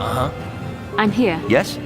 Uh-huh. I'm here. Yes?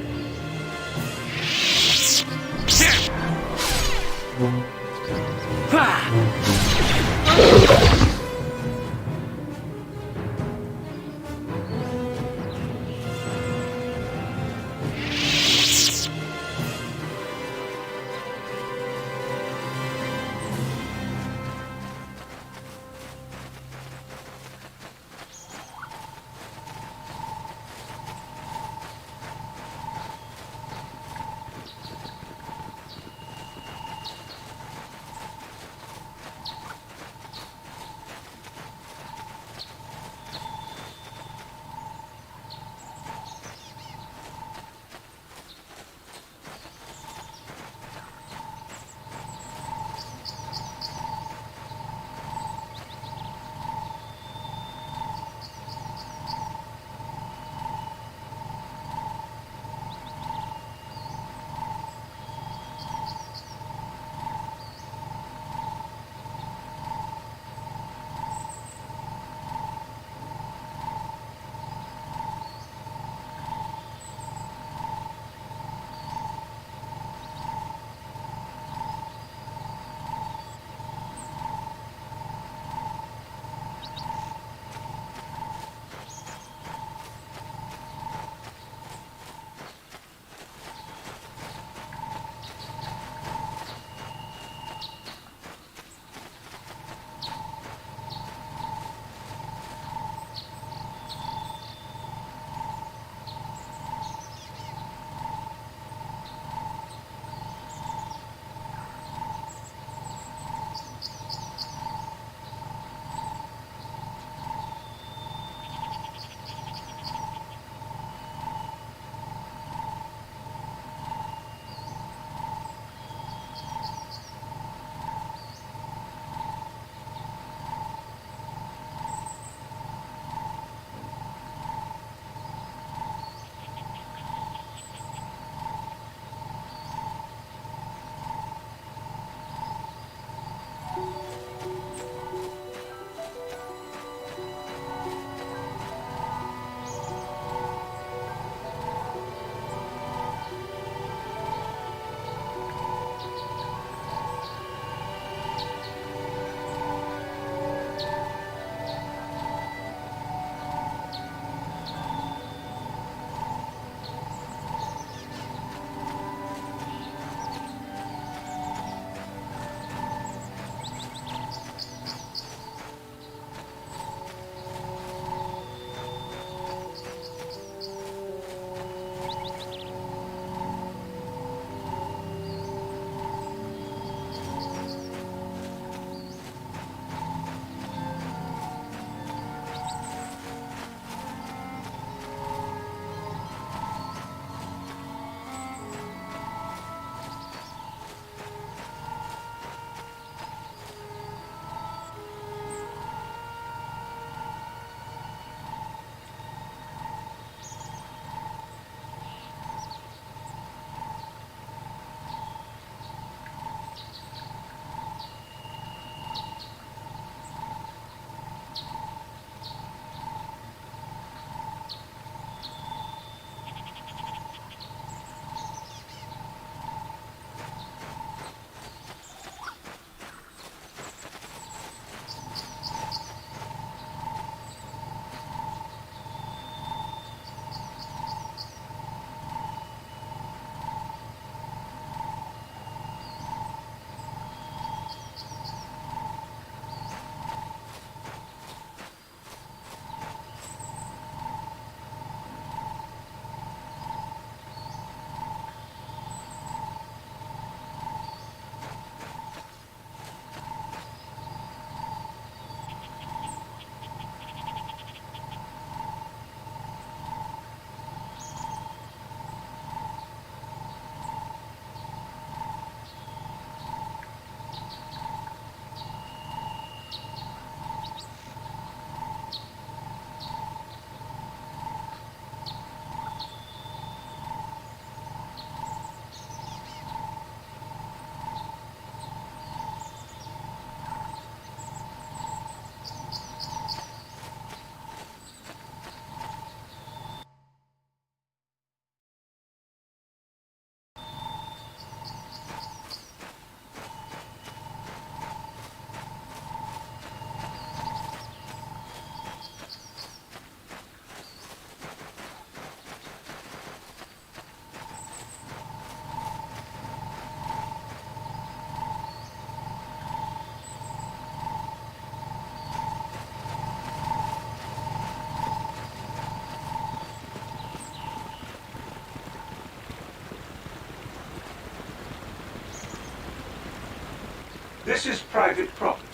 This is private property.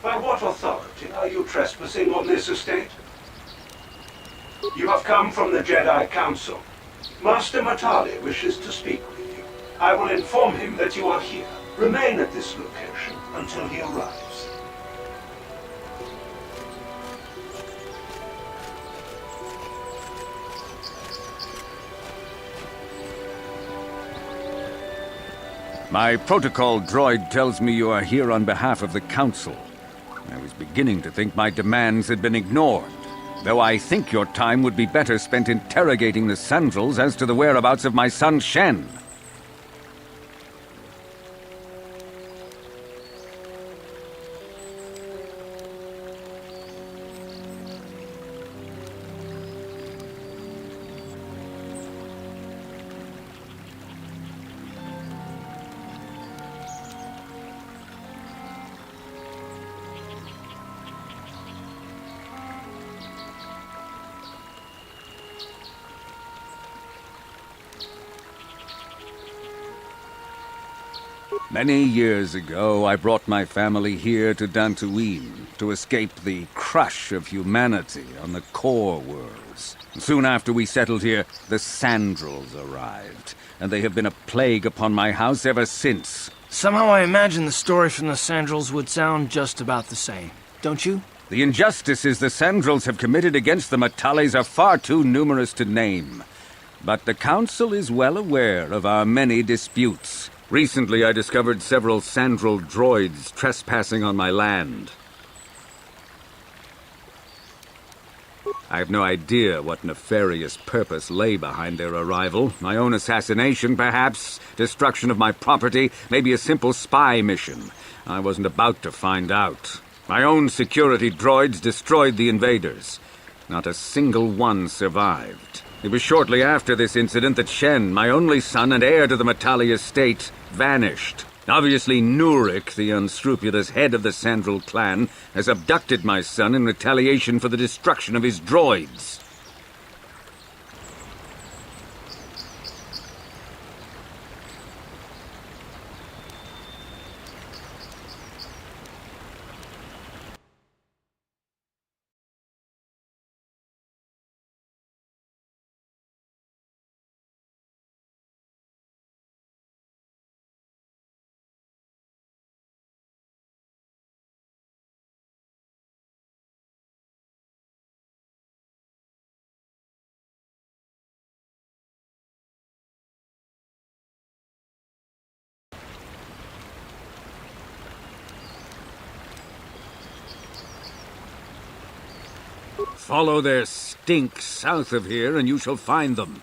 By what authority are you trespassing on this estate? You have come from the Jedi Council. Master Matali wishes to speak with you. I will inform him that you are here. Remain at this location until he arrives. My protocol droid tells me you are here on behalf of the Council. I was beginning to think my demands had been ignored, though I think your time would be better spent interrogating the Sandrels as to the whereabouts of my son Shen. Many years ago, I brought my family here to Dantooine to escape the crush of humanity on the core worlds. Soon after we settled here, the Sandrels arrived, and they have been a plague upon my house ever since. Somehow I imagine the story from the Sandrels would sound just about the same, don't you? The injustices the Sandrels have committed against the Matales are far too numerous to name. But the Council is well aware of our many disputes. Recently, I discovered several Sandrel droids trespassing on my land. I have no idea what nefarious purpose lay behind their arrival. My own assassination, perhaps, destruction of my property, maybe a simple spy mission. I wasn't about to find out. My own security droids destroyed the invaders. Not a single one survived. It was shortly after this incident that Shen, my only son and heir to the Matali estate, vanished. Obviously, Nurik, the unscrupulous head of the Sandrel clan, has abducted my son in retaliation for the destruction of his droids. Follow their stink south of here, and you shall find them.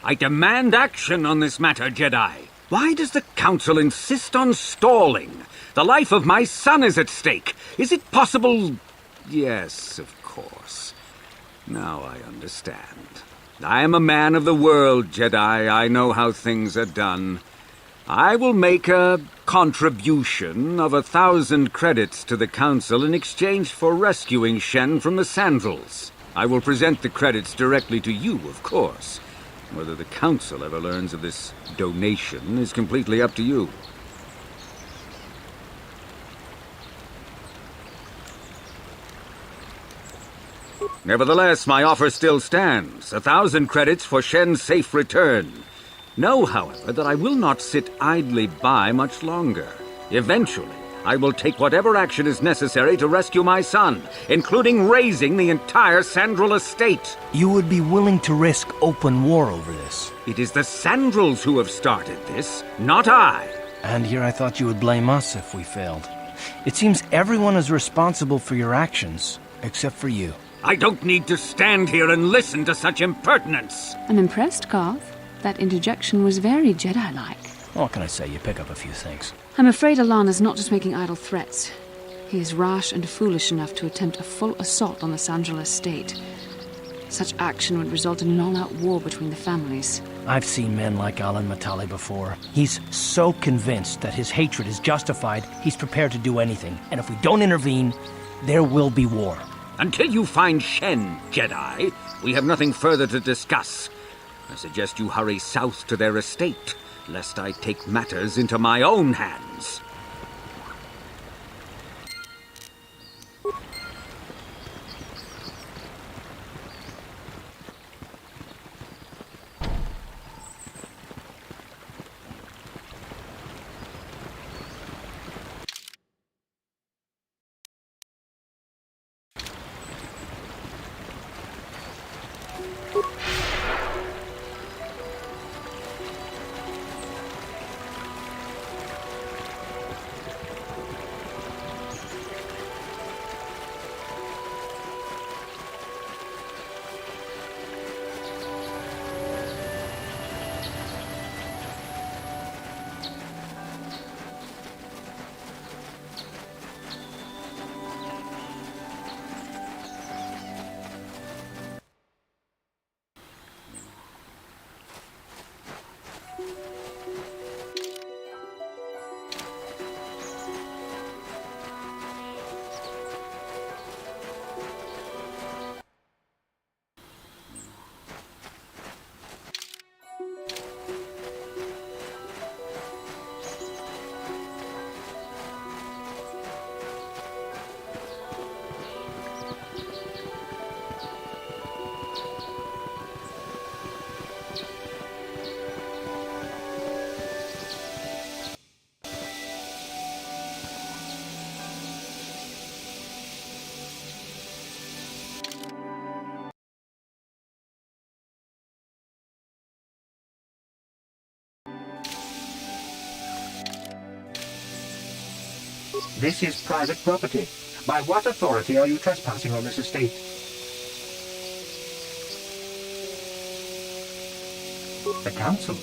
I demand action on this matter, Jedi. Why does the Council insist on stalling? The life of my son is at stake. Is it possible? Yes, of course. Now I understand. I am a man of the world, Jedi. I know how things are done. I will make a contribution of 1,000 credits to the Council in exchange for rescuing Shen from the Sandrels. I will present the credits directly to you, of course. Whether the Council ever learns of this donation is completely up to you. Nevertheless, my offer still stands. 1,000 credits for Shen's safe return. Know, however, that I will not sit idly by much longer. Eventually, I will take whatever action is necessary to rescue my son, including raising the entire Sandrel estate. You would be willing to risk open war over this? It is the Sandrels who have started this, not I. And here I thought you would blame us if we failed. It seems everyone is responsible for your actions, except for you. I don't need to stand here and listen to such impertinence. I'm impressed, Garth. That interjection was very Jedi-like. What can I say? You pick up a few things. I'm afraid Alana's not just making idle threats. He is rash and foolish enough to attempt a full assault on the Sandrel estate. Such action would result in an all-out war between the families. I've seen men like Alan Matali before. He's so convinced that his hatred is justified, he's prepared to do anything. And if we don't intervene, there will be war. Until you find Shen, Jedi, we have nothing further to discuss. I suggest you hurry south to their estate, lest I take matters into my own hands. This is private property. By what authority are you trespassing on this estate? The council.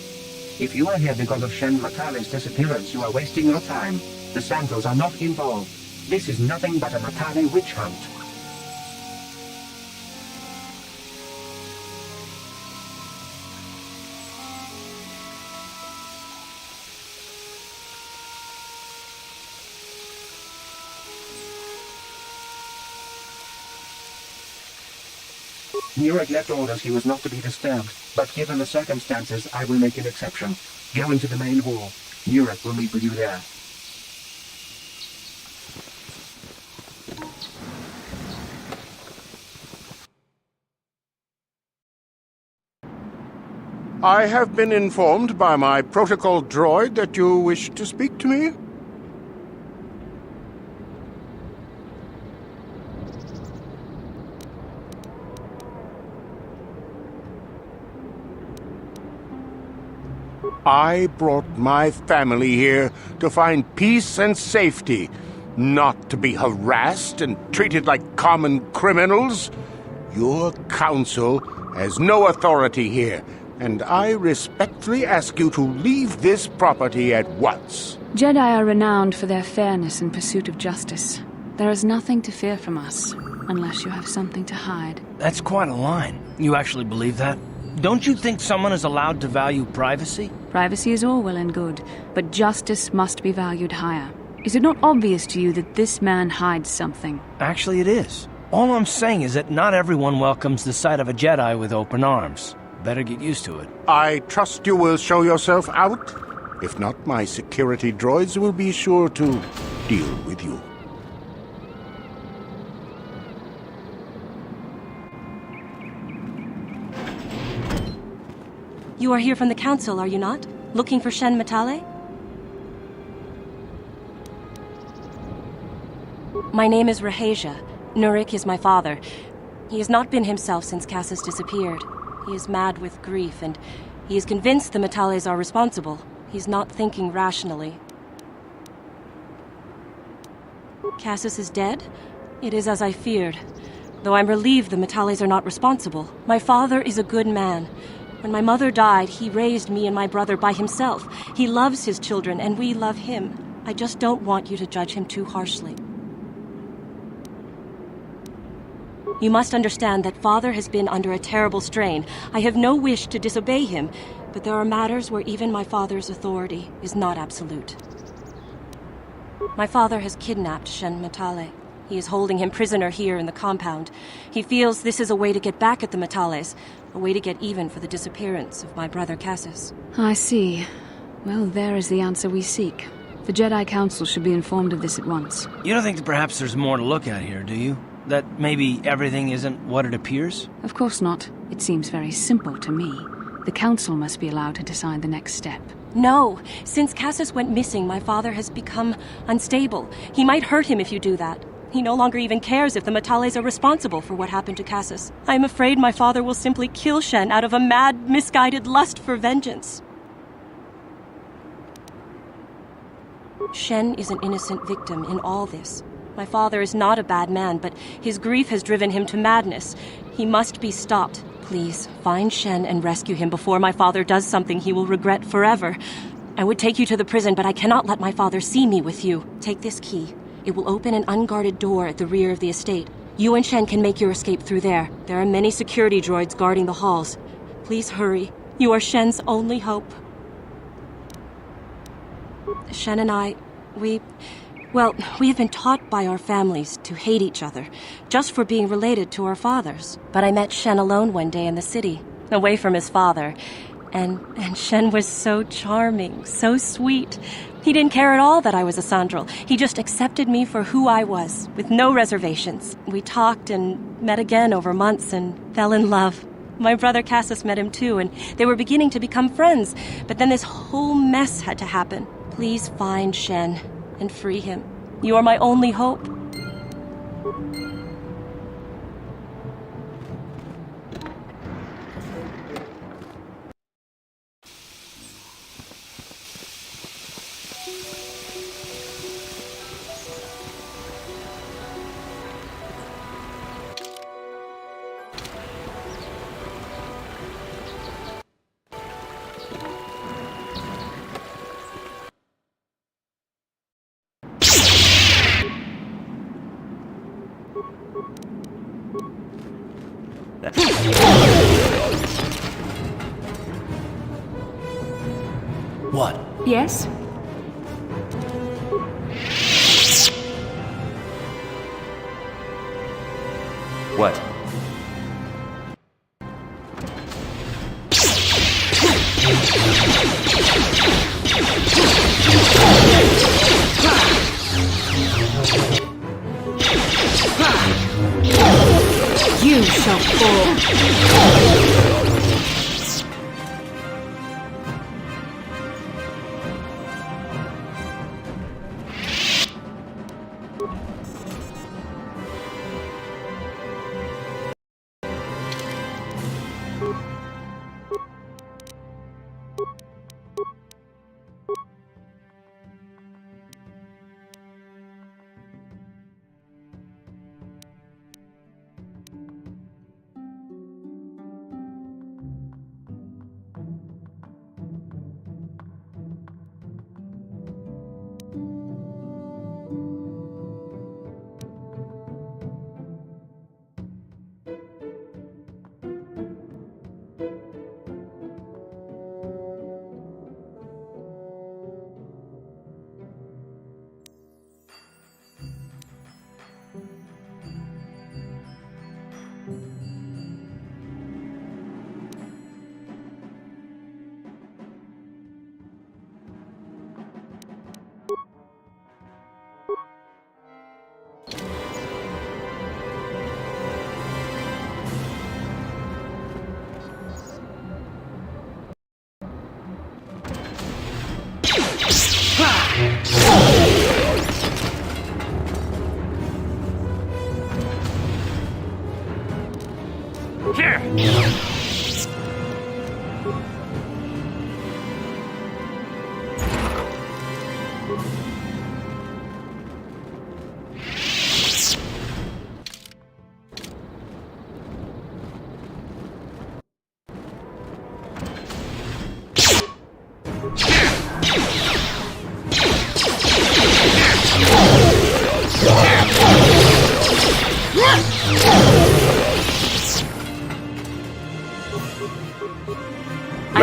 If you are here because of Shen Matale's disappearance, you are wasting your time. The Sandals are not involved. This is nothing but a Matale witch hunt. Nurek left orders he was not to be disturbed, but given the circumstances, I will make an exception. Go into the main hall. Nurek will meet with you there. I have been informed by my protocol droid that you wish to speak to me. I brought my family here to find peace and safety, not to be harassed and treated like common criminals. Your council has no authority here, and I respectfully ask you to leave this property at once. Jedi are renowned for their fairness and pursuit of justice. There is nothing to fear from us, unless you have something to hide. That's quite a line. You actually believe that? Don't you think someone is allowed to value privacy? Privacy is all well and good, but justice must be valued higher. Is it not obvious to you that this man hides something? Actually, it is. All I'm saying is that not everyone welcomes the sight of a Jedi with open arms. Better get used to it. I trust you will show yourself out. If not, my security droids will be sure to deal with you. You are here from the Council, are you not? Looking for Shen Matale? My name is Rahasia. Nurek is my father. He has not been himself since Cassus disappeared. He is mad with grief, and he is convinced the Matales are responsible. He's not thinking rationally. Cassus is dead? It is as I feared. Though I'm relieved the Matales are not responsible. My father is a good man. When my mother died, he raised me and my brother by himself. He loves his children, and we love him. I just don't want you to judge him too harshly. You must understand that Father has been under a terrible strain. I have no wish to disobey him, but there are matters where even my father's authority is not absolute. My father has kidnapped Shen Matale. He is holding him prisoner here in the compound. He feels this is a way to get back at the Matales, a way to get even for the disappearance of my brother Cassus. I see. Well, there is the answer we seek. The Jedi Council should be informed of this at once. You don't think that perhaps there's more to look at here, do you? That maybe everything isn't what it appears? Of course not. It seems very simple to me. The Council must be allowed to decide the next step. No. Since Cassus went missing, my father has become unstable. He might hurt him if you do that. He no longer even cares if the Matales are responsible for what happened to Cassus. I am afraid my father will simply kill Shen out of a mad, misguided lust for vengeance. Shen is an innocent victim in all this. My father is not a bad man, but his grief has driven him to madness. He must be stopped. Please, find Shen and rescue him before my father does something he will regret forever. I would take you to the prison, but I cannot let my father see me with you. Take this key. It will open an unguarded door at the rear of the estate. You and Shen can make your escape through there. There are many security droids guarding the halls. Please hurry. You are Shen's only hope. Shen and I, we have been taught by our families to hate each other, just for being related to our fathers. But I met Shen alone one day in the city, away from his father. And Shen was so charming, so sweet. He didn't care at all that I was a Sandral. He just accepted me for who I was, with no reservations. We talked and met again over months and fell in love. My brother Cassus met him too, and they were beginning to become friends. But then this whole mess had to happen. Please find Shen and free him. You are my only hope. Yes? What? You shall fall.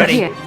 I'm here.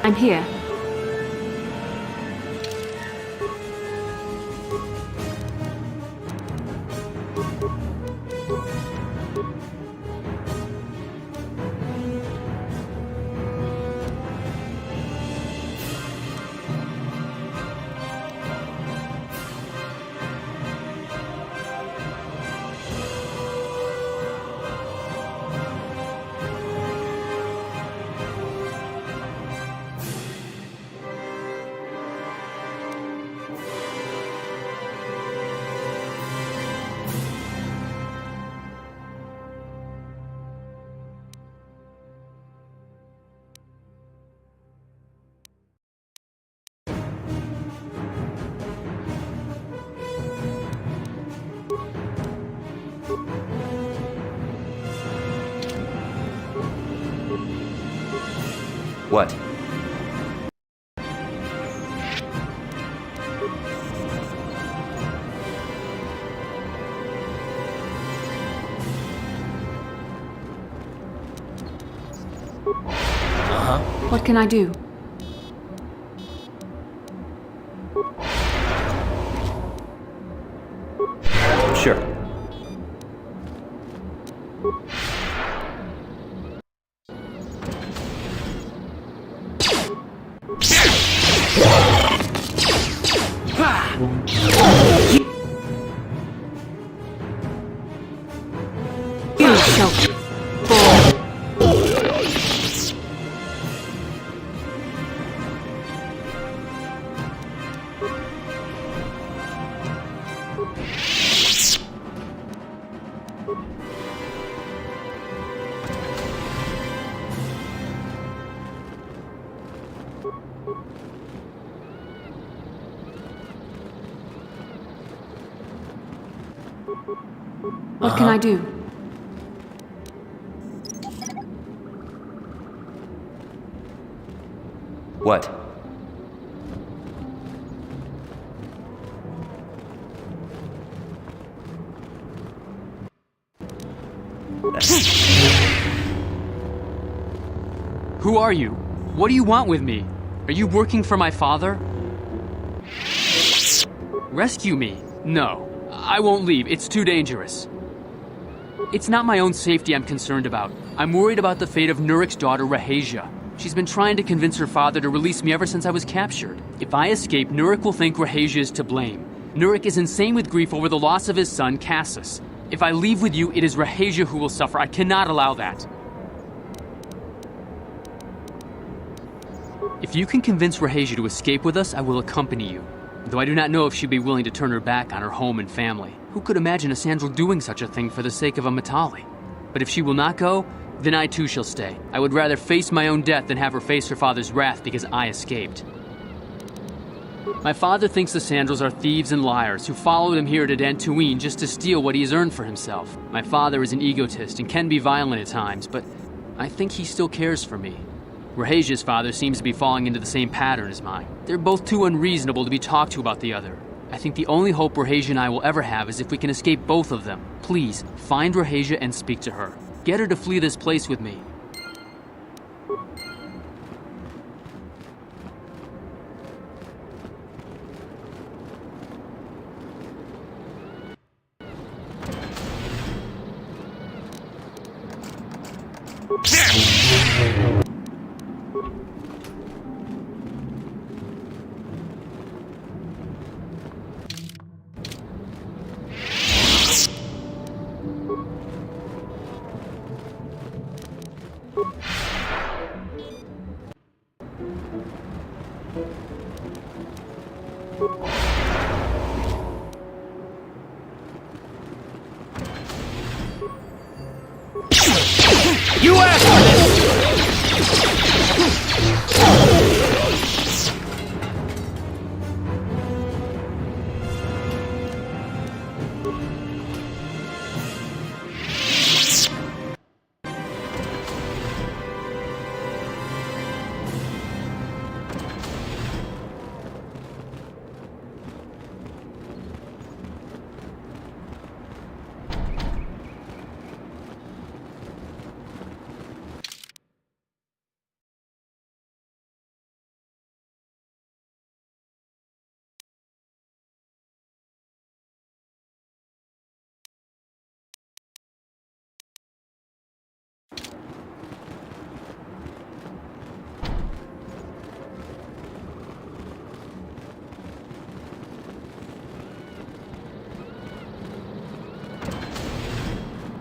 I'm here. What? What can I do? Sure. You shall fall. What can I do? What? Who are you? What do you want with me? Are you working for my father? Rescue me? No. I won't leave. It's too dangerous. It's not my own safety I'm concerned about. I'm worried about the fate of Nurik's daughter, Rahasia. She's been trying to convince her father to release me ever since I was captured. If I escape, Nurik will think Rahasia is to blame. Nurik is insane with grief over the loss of his son, Cassus. If I leave with you, it is Rahasia who will suffer. I cannot allow that. If you can convince Rahasia to escape with us, I will accompany you. Though I do not know if she'd be willing to turn her back on her home and family. Who could imagine a Sandral doing such a thing for the sake of a Matali? But if she will not go, then I too shall stay. I would rather face my own death than have her face her father's wrath because I escaped. My father thinks the Sandrals are thieves and liars who followed him here to Dantooine just to steal what he has earned for himself. My father is an egotist and can be violent at times, but I think he still cares for me. Rahasia's father seems to be falling into the same pattern as mine. They're both too unreasonable to be talked to about the other. I think the only hope Rahasia and I will ever have is if we can escape both of them. Please, find Rahasia and speak to her. Get her to flee this place with me.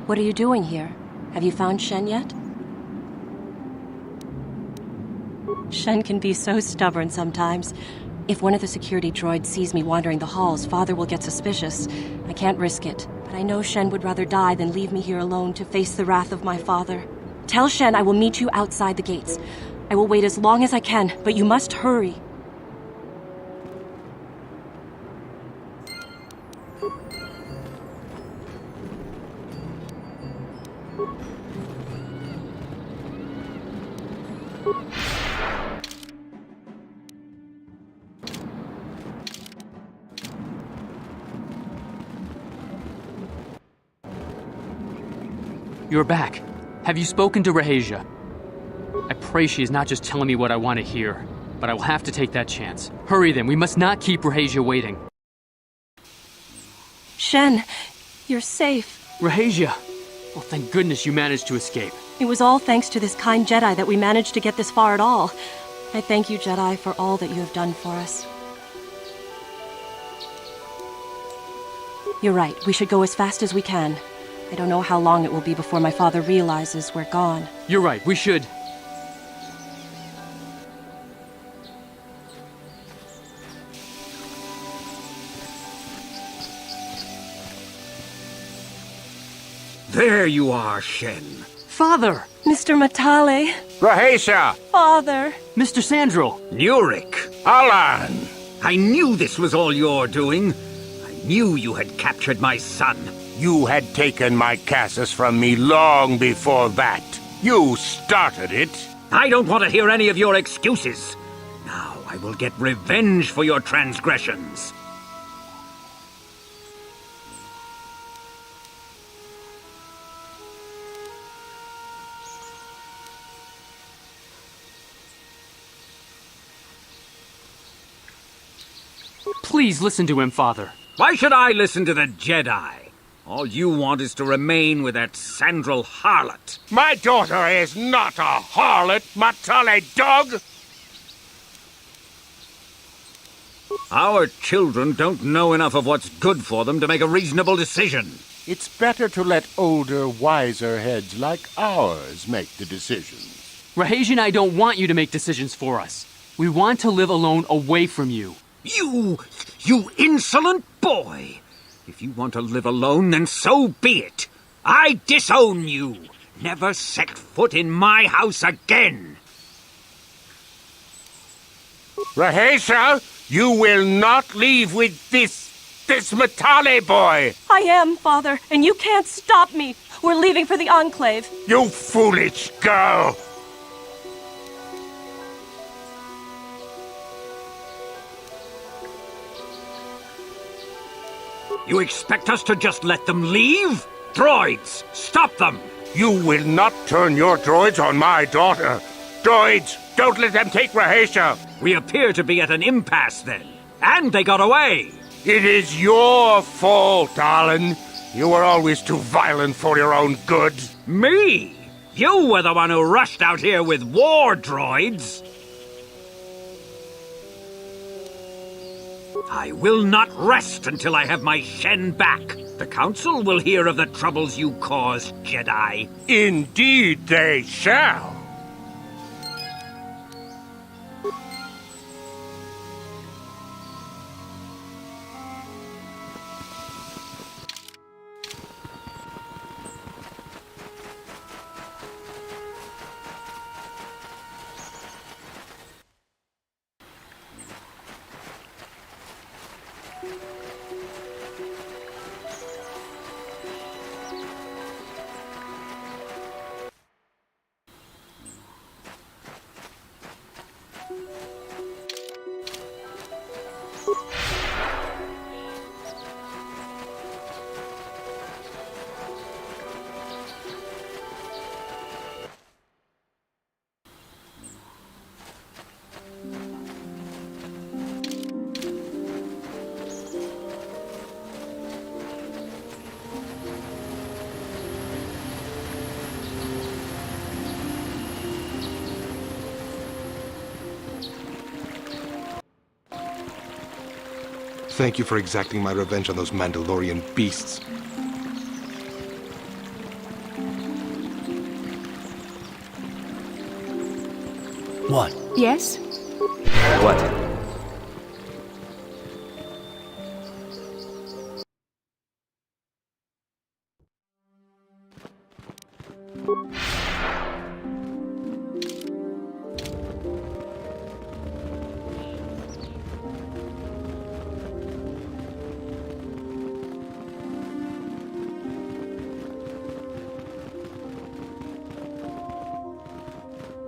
What are you doing here? Have you found Shen yet? Shen can be so stubborn sometimes. If one of the security droids sees me wandering the halls, Father will get suspicious. I can't risk it, but I know Shen would rather die than leave me here alone to face the wrath of my father. Tell Shen I will meet you outside the gates. I will wait as long as I can, but you must hurry. You're back. Have you spoken to Rahasia? I pray she is not just telling me what I want to hear, but I will have to take that chance. Hurry then, we must not keep Rahasia waiting. Shen, you're safe. Rahasia! Well, thank goodness you managed to escape. It was all thanks to this kind Jedi that we managed to get this far at all. I thank you, Jedi, for all that you have done for us. You're right, we should go as fast as we can. I don't know how long it will be before my father realizes we're gone. You're right, we should. There you are, Shen. Father! Mr. Matale! Rahasia! Father! Mr. Sandro! Nurik! Alan! I knew this was all your doing. I knew you had captured my son. You had taken my Cassus from me long before that. You started it. I don't want to hear any of your excuses. Now I will get revenge for your transgressions. Please listen to him, Father. Why should I listen to the Jedi? All you want is to remain with that Sandral harlot. My daughter is not a harlot, Matale dog! Our children don't know enough of what's good for them to make a reasonable decision. It's better to let older, wiser heads like ours make the decisions. Rahasia and I don't want you to make decisions for us. We want to live alone away from you. You insolent boy! If you want to live alone, then so be it. I disown you. Never set foot in my house again. Rahasia, you will not leave with this Matale boy! I am, Father, and you can't stop me. We're leaving for the Enclave. You foolish girl! You expect us to just let them leave? Droids, stop them! You will not turn your droids on my daughter. Droids, don't let them take Rahasia. We appear to be at an impasse then. And they got away. It is your fault, Alan. You were always too violent for your own good. Me? You were the one who rushed out here with war droids. I will not rest until I have my Shen back. The Council will hear of the troubles you caused, Jedi. Indeed they shall. Thank you for exacting my revenge on those Mandalorian beasts. What? Yes? What?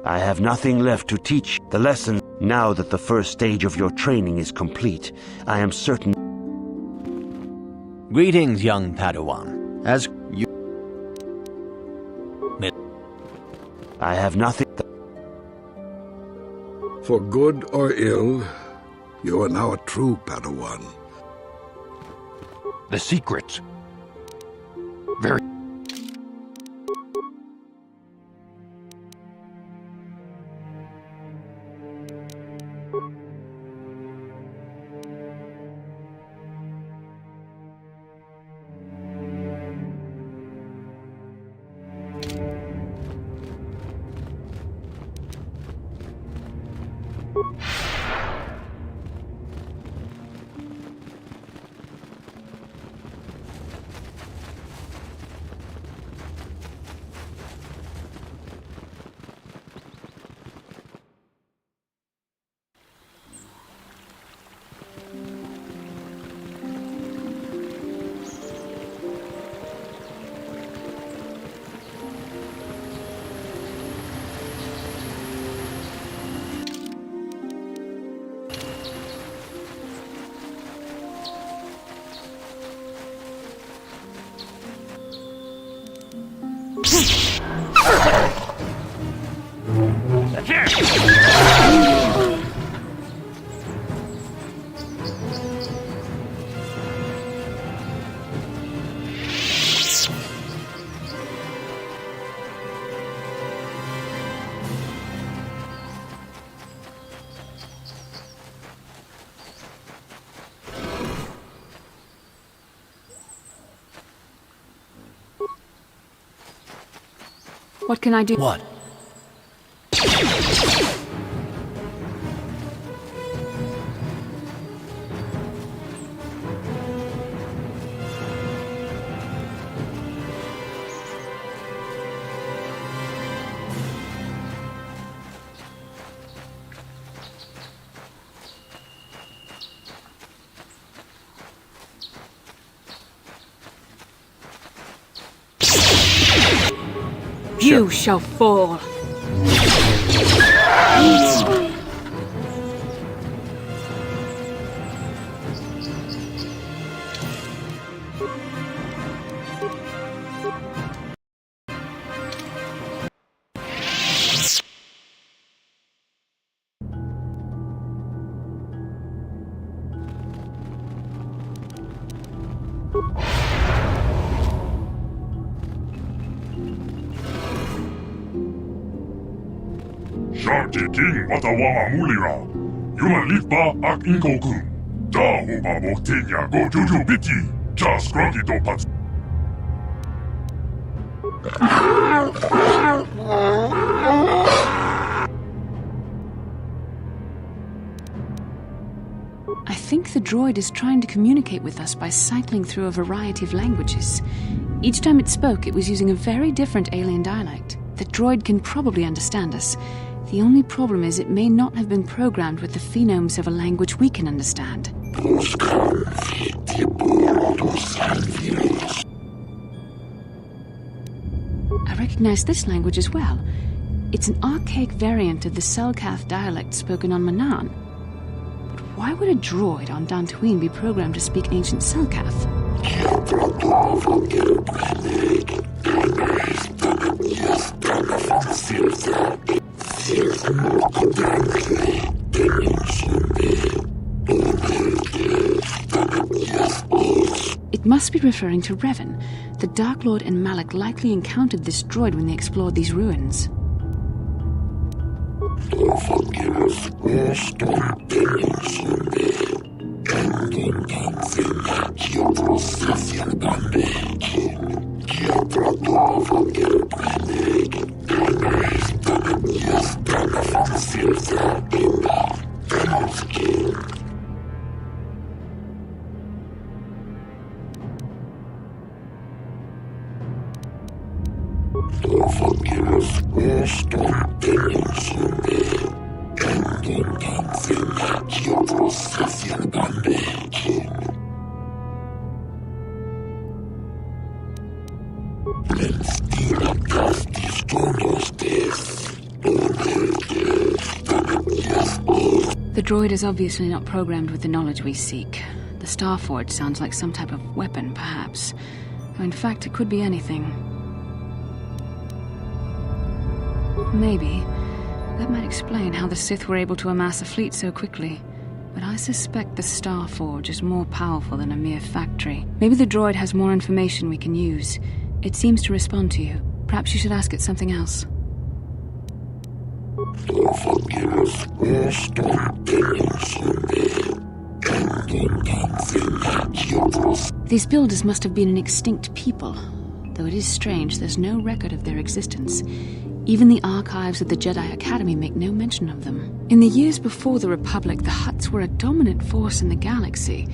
I have nothing left to teach. The lesson, now that the first stage of your training is complete, I am certain... Greetings, young Padawan. As you... I have nothing... For good or ill, you are now a true Padawan. The secrets. Very... What can I do? What? You shall fall. King watawama mulira. Yuman lipa ak inkokun. Da huba moktenya go juju biti. Just grunty do pats. I think the droid is trying to communicate with us by cycling through a variety of languages. Each time it spoke, it was using a very different alien dialect. The droid can probably understand us. The only problem is it may not have been programmed with the phonemes of a language we can understand. I recognize this language as well. It's an archaic variant of the Selkath dialect spoken on Manaan. But why would a droid on Dantooine be programmed to speak ancient Selkath? It must be referring to Revan. The Dark Lord and Malak likely encountered this droid when they explored these ruins. The droid is obviously not programmed with the knowledge we seek. The Starforge sounds like some type of weapon, perhaps. Or in fact, it could be anything. Maybe. That might explain how the Sith were able to amass a fleet so quickly. But I suspect the Starforge is more powerful than a mere factory. Maybe the droid has more information we can use. It seems to respond to you. Perhaps you should ask it something else. These builders must have been an extinct people. Though it is strange, there's no record of their existence. Even the archives of the Jedi Academy make no mention of them. In the years before the Republic, the Hutts were a dominant force in the galaxy,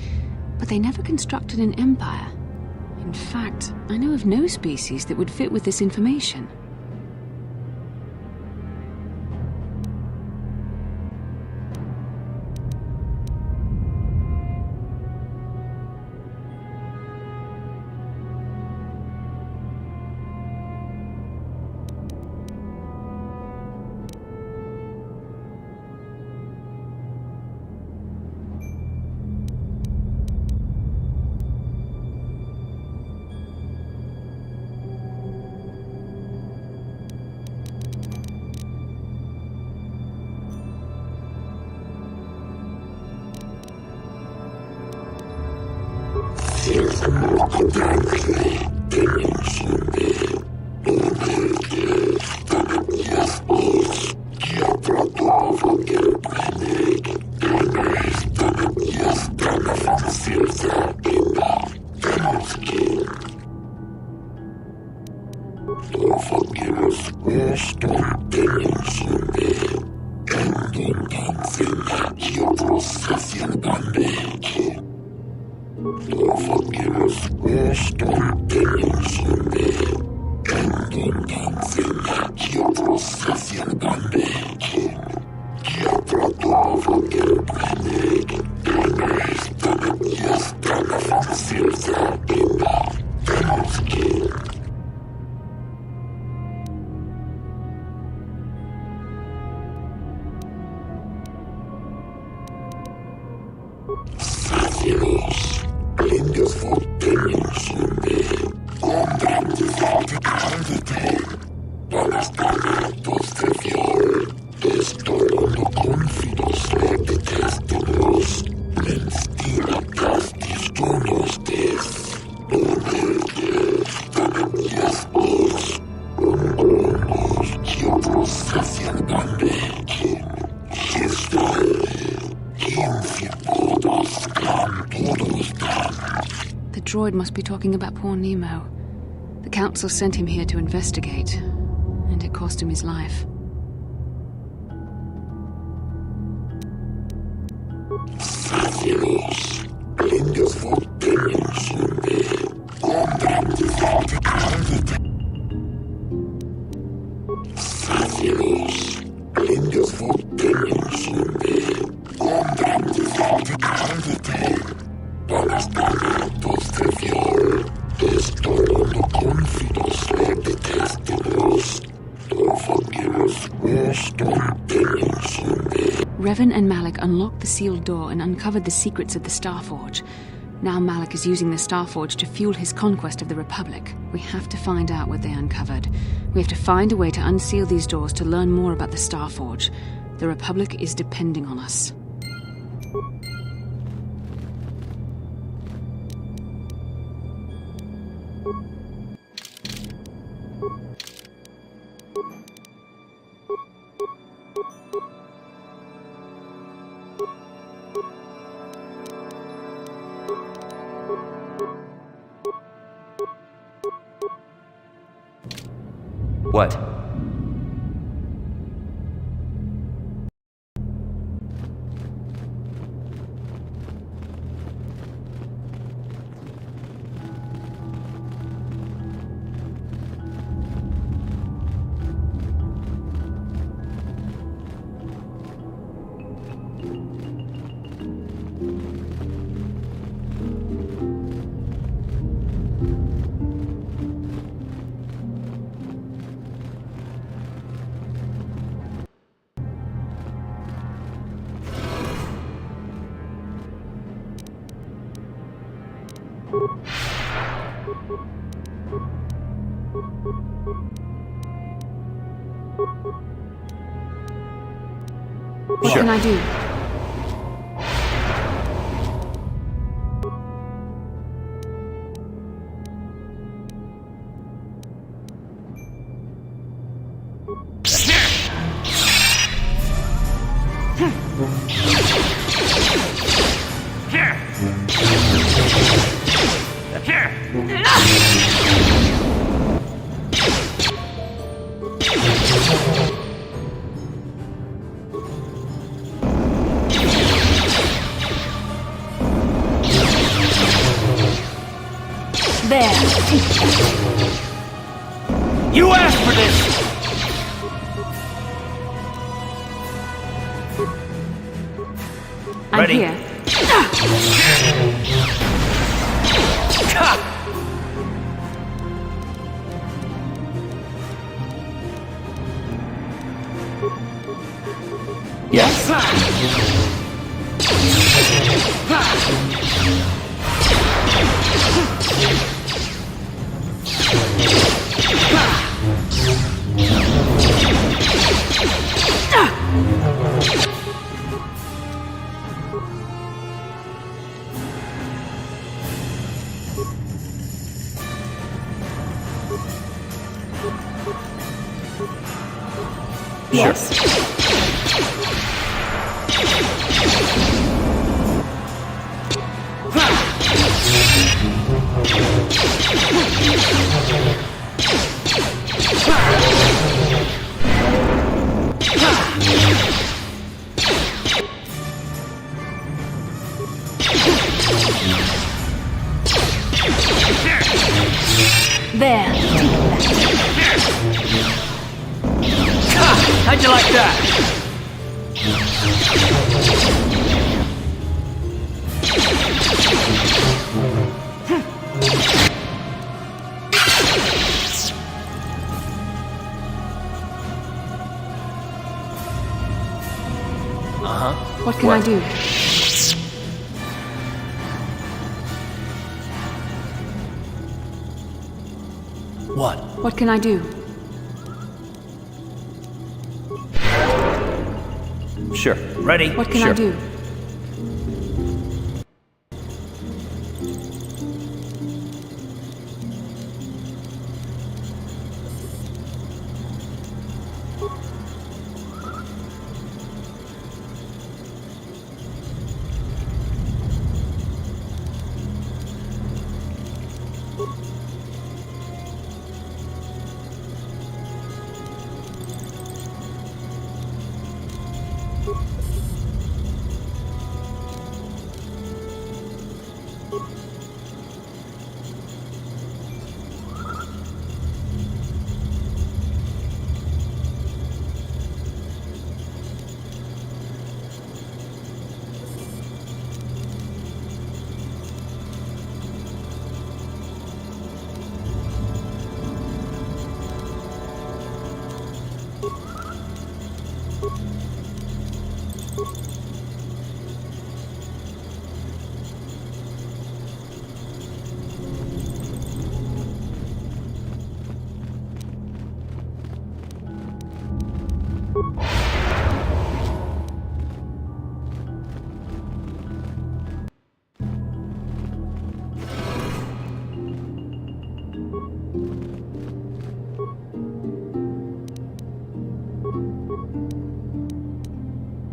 but they never constructed an empire. In fact, I know of no species that would fit with this information. The droid must be talking about poor Nemo. The Council sent him here to investigate, and it cost him his life. Revan and Malik unlocked the sealed door and uncovered the secrets of the Starforge. Now Malik is using the Starforge to fuel his conquest of the Republic. We have to find out what they uncovered. We have to find a way to unseal these doors to learn more about the Starforge. The Republic is depending on us. What? What can I do? There. You asked for this! I'm Ready? here. Yes. Yes. There. How'd you like that? What can I do? What? What can I do? Sure. Ready? What can Sure. I do?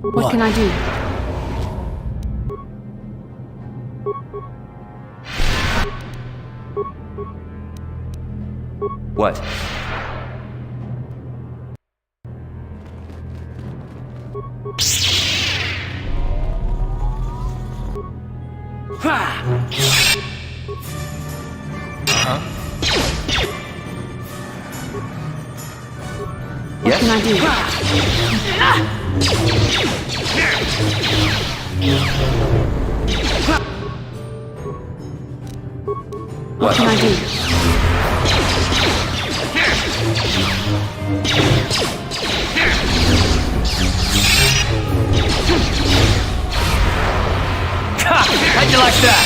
What can I do? What? What can I do? What can I do? How'd you like that?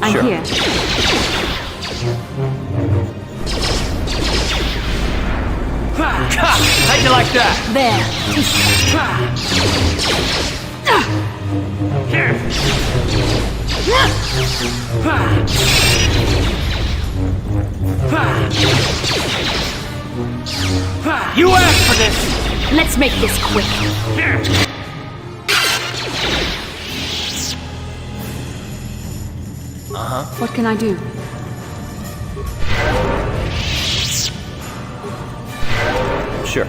I'm Sure. here. How'd you like that? You asked for this! Let's make this quick. What can I do? Sure.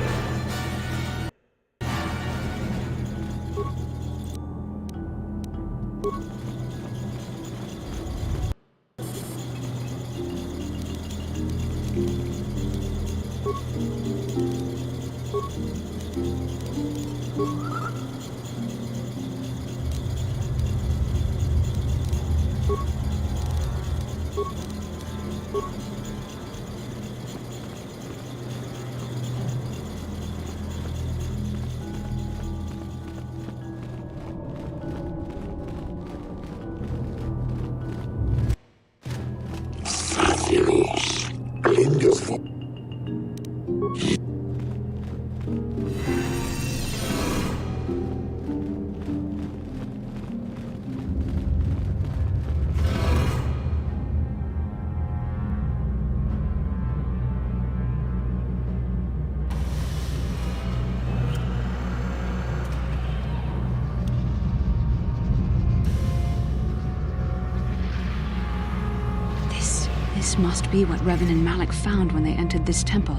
This must be what Revan and Malik found when they entered this temple.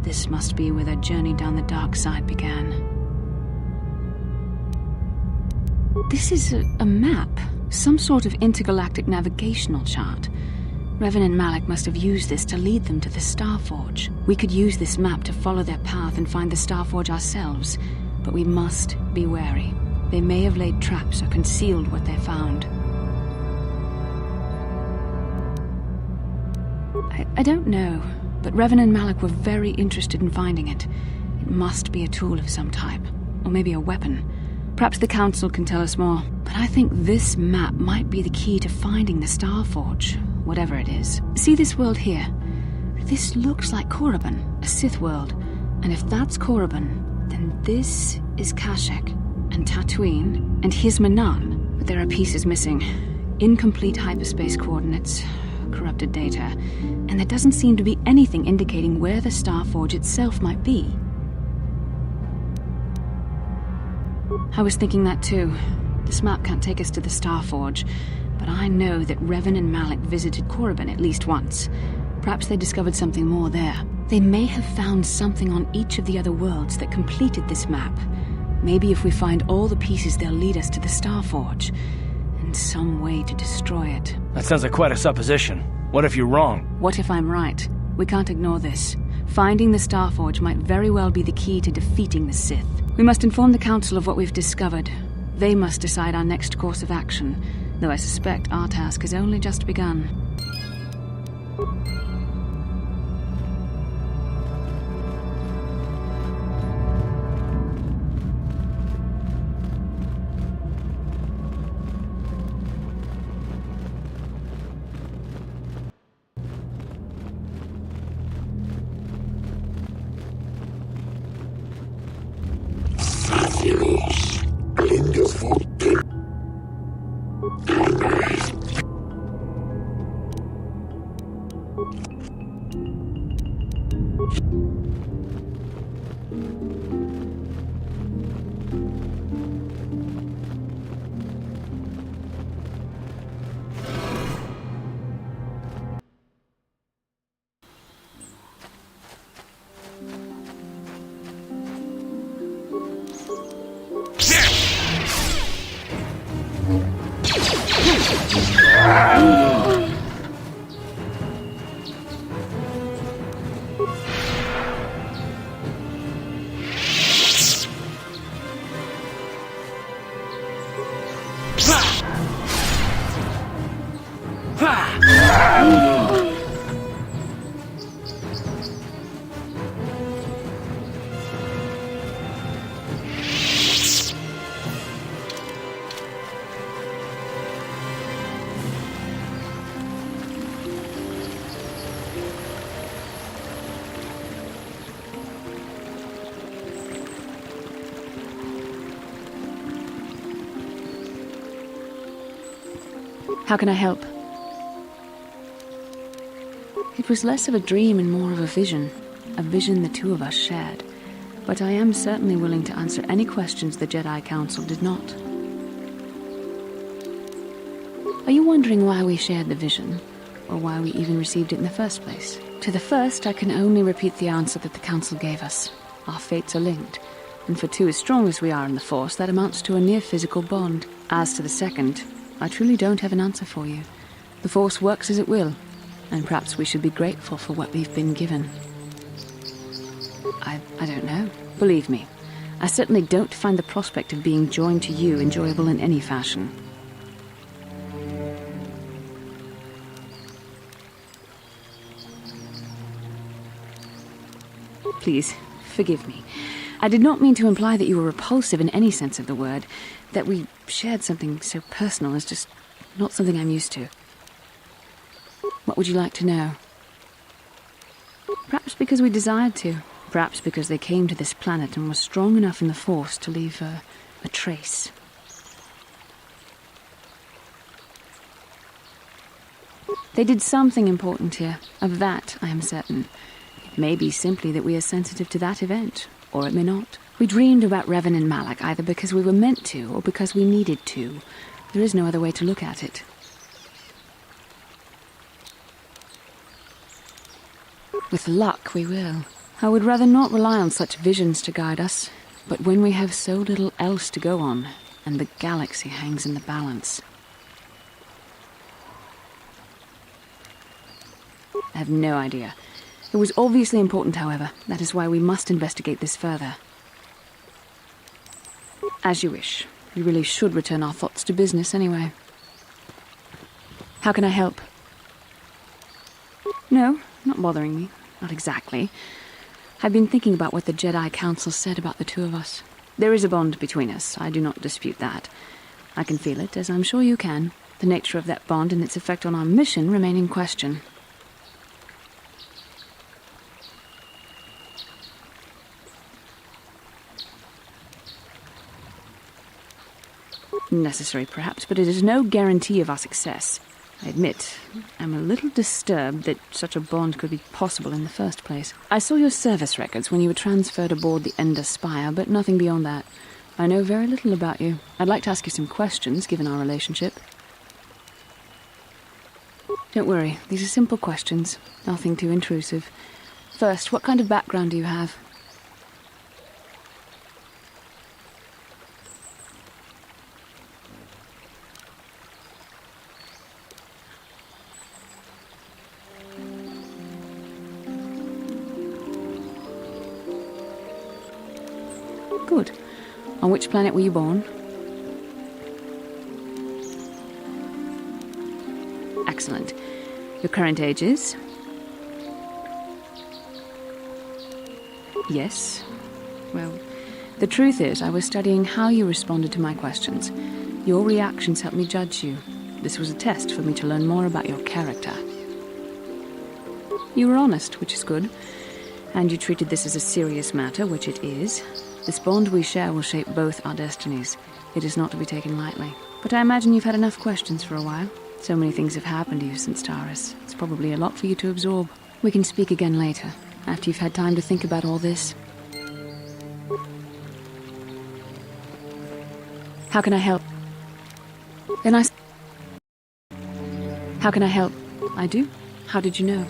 This must be where their journey down the dark side began. This is a map. Some sort of intergalactic navigational chart. Revan and Malik must have used this to lead them to the Starforge. We could use this map to follow their path and find the Starforge ourselves, but we must be wary. They may have laid traps or concealed what they found. I don't know, but Revan and Malik were very interested in finding it. It must be a tool of some type, or maybe a weapon. Perhaps the Council can tell us more, but I think this map might be the key to finding the Starforge, whatever it is. See this world here? This looks like Korriban, a Sith world, and if that's Korriban, then this is Kashyyyk, and Tatooine, and here's Manaan, but there are pieces missing. Incomplete hyperspace coordinates, corrupted data, and there doesn't seem to be anything indicating where the Starforge itself might be. I was thinking that too. This map can't take us to the Starforge, but I know that Revan and Malik visited Korriban at least once. Perhaps they discovered something more there. They may have found something on each of the other worlds that completed this map. Maybe if we find all the pieces, they'll lead us to the Starforge, and some way to destroy it. That sounds like quite a supposition. What if you're wrong? What if I'm right? We can't ignore this. Finding the Starforge might very well be the key to defeating the Sith. We must inform the Council of what we've discovered. They must decide our next course of action, though I suspect our task has only just begun. How can I help? It was less of a dream and more of a vision the two of us shared. But I am certainly willing to answer any questions the Jedi Council did not. Are you wondering why we shared the vision, or why we even received it in the first place? To the first, I can only repeat the answer that the Council gave us. Our fates are linked, and for two as strong as we are in the Force, that amounts to a near-physical bond. As to the second, I truly don't have an answer for you. The Force works as it will, and perhaps we should be grateful for what we've been given. I don't know. Believe me, I certainly don't find the prospect of being joined to you enjoyable in any fashion. Please, forgive me. I did not mean to imply that you were repulsive in any sense of the word. That we shared something so personal is just not something I'm used to. What would you like to know? Perhaps because we desired to. Perhaps because they came to this planet and were strong enough in the Force to leave a trace. They did something important here. Of that, I am certain. It may be simply that we are sensitive to that event, or it may not. We dreamed about Revan and Malak either because we were meant to, or because we needed to. There is no other way to look at it. With luck, we will. I would rather not rely on such visions to guide us, but when we have so little else to go on, and the galaxy hangs in the balance. I have no idea. It was obviously important, however. That is why we must investigate this further. As you wish. We really should return our thoughts to business anyway. How can I help? No, not bothering me. Not exactly. I've been thinking about what the Jedi Council said about the two of us. There is a bond between us. I do not dispute that. I can feel it, as I'm sure you can. The nature of that bond and its effect on our mission remain in question. Necessary, perhaps, but it is no guarantee of our success. I admit, I'm a little disturbed that such a bond could be possible in the first place. I saw your service records when you were transferred aboard the Ender Spire, but nothing beyond that. I know very little about you. I'd like to ask you some questions, given our relationship. Don't worry, these are simple questions. Nothing too intrusive. First, what kind of background do you have? Good. On which planet were you born? Excellent. Your current age is? Yes. Well, the truth is, I was studying how you responded to my questions. Your reactions helped me judge you. This was a test for me to learn more about your character. You were honest, which is good. And you treated this as a serious matter, which it is. This bond we share will shape both our destinies. It is not to be taken lightly. But I imagine you've had enough questions for a while. So many things have happened to you since Taurus. It's probably a lot for you to absorb. We can speak again later, after you've had time to think about all this. How can I help? How can I help? I do? How did you know?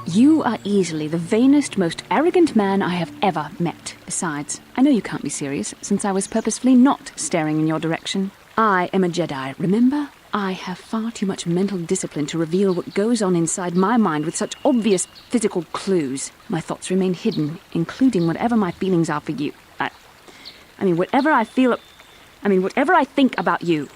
You are easily the vainest, most arrogant man I have ever met. Besides, I know you can't be serious, since I was purposefully not staring in your direction. I am a Jedi, remember? I have far too much mental discipline to reveal what goes on inside my mind with such obvious physical clues. My thoughts remain hidden, including whatever my feelings are for you. Whatever I think about you.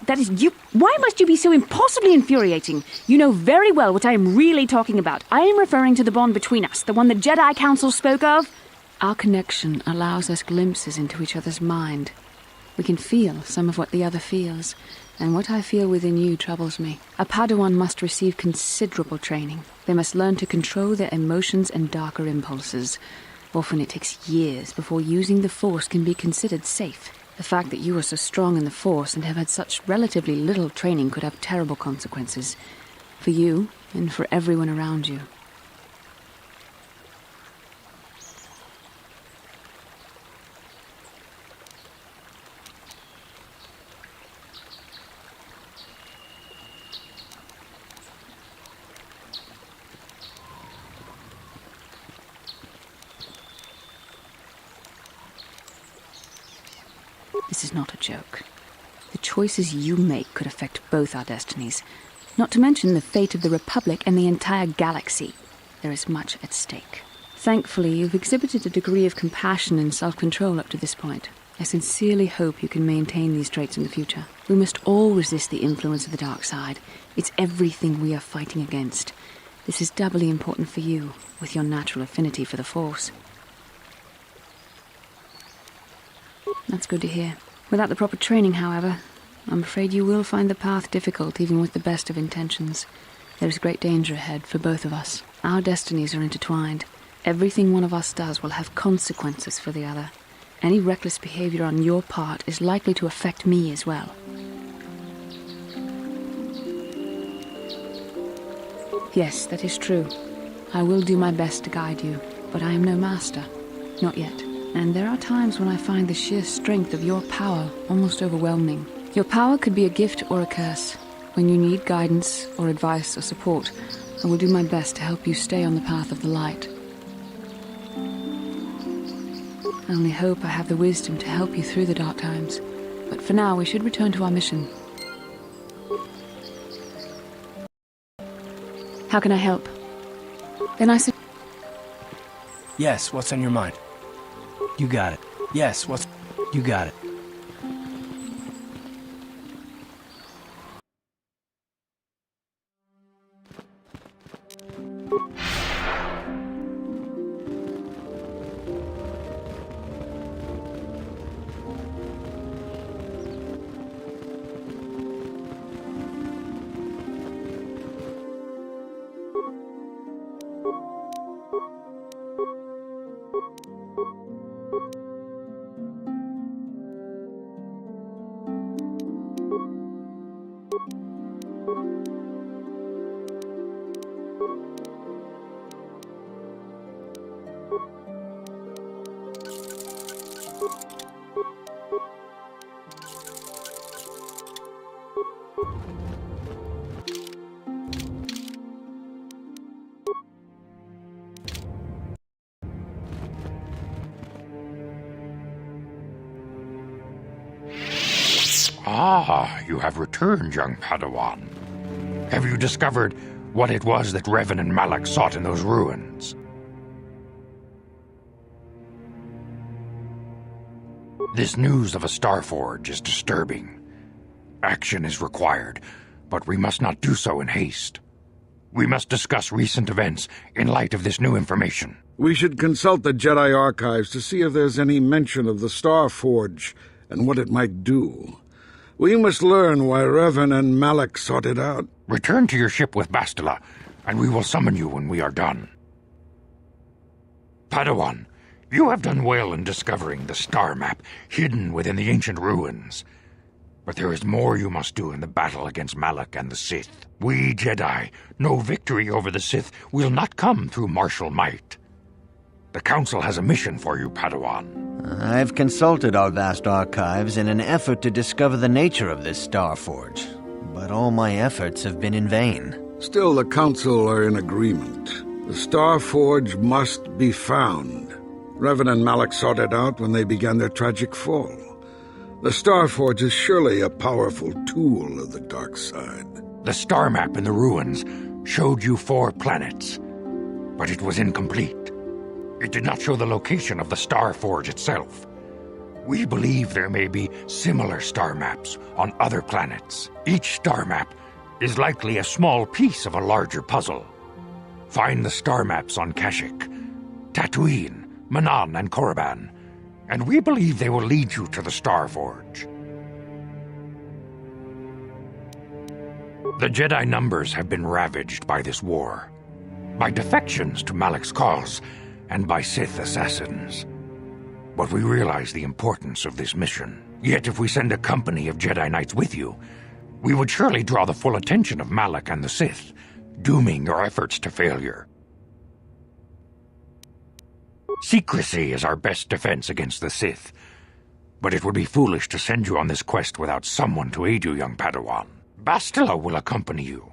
That is you. Why must you be so impossibly infuriating? You know very well what I am really talking about. I am referring to the bond between us, the one the Jedi Council spoke of. Our connection allows us glimpses into each other's mind. We can feel some of what the other feels, and what I feel within you troubles me. A Padawan must receive considerable training. They must learn to control their emotions and darker impulses. Often it takes years before using the Force can be considered safe. The fact that you are so strong in the Force and have had such relatively little training could have terrible consequences. For you, and for everyone around you. This is not a joke. The choices you make could affect both our destinies, not to mention the fate of the Republic and the entire galaxy. There is much at stake. Thankfully, you've exhibited a degree of compassion and self-control up to this point. I sincerely hope you can maintain these traits in the future. We must all resist the influence of the dark side. It's everything we are fighting against. This is doubly important for you, with your natural affinity for the Force. That's good to hear. Without the proper training, however, I'm afraid you will find the path difficult even with the best of intentions. There is great danger ahead for both of us. Our destinies are intertwined. Everything one of us does will have consequences for the other. Any reckless behavior on your part is likely to affect me as well. Yes, that is true. I will do my best to guide you, but I am no master. Not yet. And there are times when I find the sheer strength of your power almost overwhelming. Your power could be a gift or a curse. When you need guidance or advice or support, I will do my best to help you stay on the path of the light. I only hope I have the wisdom to help you through the dark times. But for now, we should return to our mission. How can I help? Then I said... Yes, what's on your mind? You got it. Yes, what's... You got it. Ah, you have returned, young Padawan. Have you discovered what it was that Revan and Malak sought in those ruins? This news of a Starforge is disturbing. Action is required, but we must not do so in haste. We must discuss recent events in light of this new information. We should consult the Jedi archives to see if there's any mention of the Starforge and what it might do. We must learn why Revan and Malak sought it out. Return to your ship with Bastila, and we will summon you when we are done. Padawan, you have done well in discovering the star map hidden within the ancient ruins. But there is more you must do in the battle against Malak and the Sith. We Jedi know victory over the Sith will not come through martial might. The Council has a mission for you, Padawan. I've consulted our vast archives in an effort to discover the nature of this Starforge, but all my efforts have been in vain. Still, the Council are in agreement. The Starforge must be found. Revan and Malak sought it out when they began their tragic fall. The Starforge is surely a powerful tool of the dark side. The star map in the ruins showed you 4 planets, but it was incomplete. It did not show the location of the Starforge itself. We believe there may be similar star maps on other planets. Each star map is likely a small piece of a larger puzzle. Find the star maps on Kashyyyk, Tatooine, Manaan, and Korriban, and we believe they will lead you to the Star Forge. The Jedi numbers have been ravaged by this war, by defections to Malak's cause, and by Sith assassins. But we realize the importance of this mission. Yet if we send a company of Jedi Knights with you, we would surely draw the full attention of Malak and the Sith, dooming your efforts to failure. Secrecy is our best defense against the Sith, but it would be foolish to send you on this quest without someone to aid you, young Padawan. Bastila will accompany you,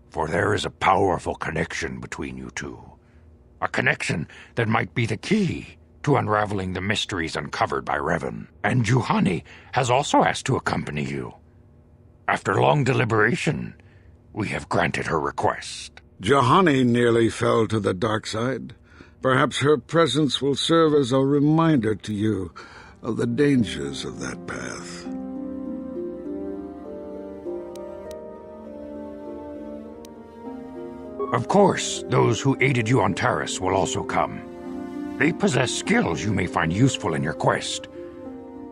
for there is a powerful connection between you two. A connection that might be the key to unraveling the mysteries uncovered by Revan. And Juhani has also asked to accompany you. After long deliberation, we have granted her request. Juhani nearly fell to the dark side. Perhaps her presence will serve as a reminder to you of the dangers of that path. Of course, those who aided you on Taris will also come. They possess skills you may find useful in your quest.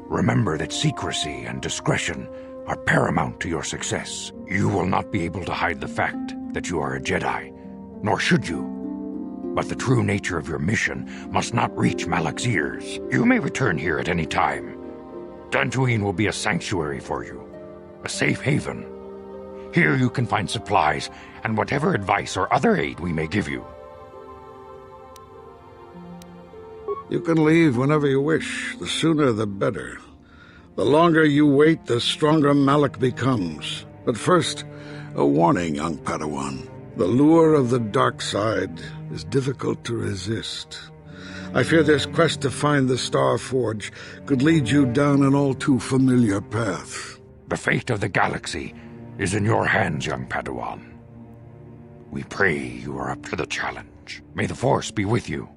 Remember that secrecy and discretion are paramount to your success. You will not be able to hide the fact that you are a Jedi, nor should you. But the true nature of your mission must not reach Malak's ears. You may return here at any time. Dantooine will be a sanctuary for you, a safe haven. Here you can find supplies and whatever advice or other aid we may give you. You can leave whenever you wish. The sooner the better. The longer you wait, the stronger Malak becomes. But first, a warning, young Padawan. The lure of the dark side is difficult to resist. I fear this quest to find the Star Forge could lead you down an all too familiar path. The fate of the galaxy is in your hands, young Padawan. We pray you are up to the challenge. May the Force be with you.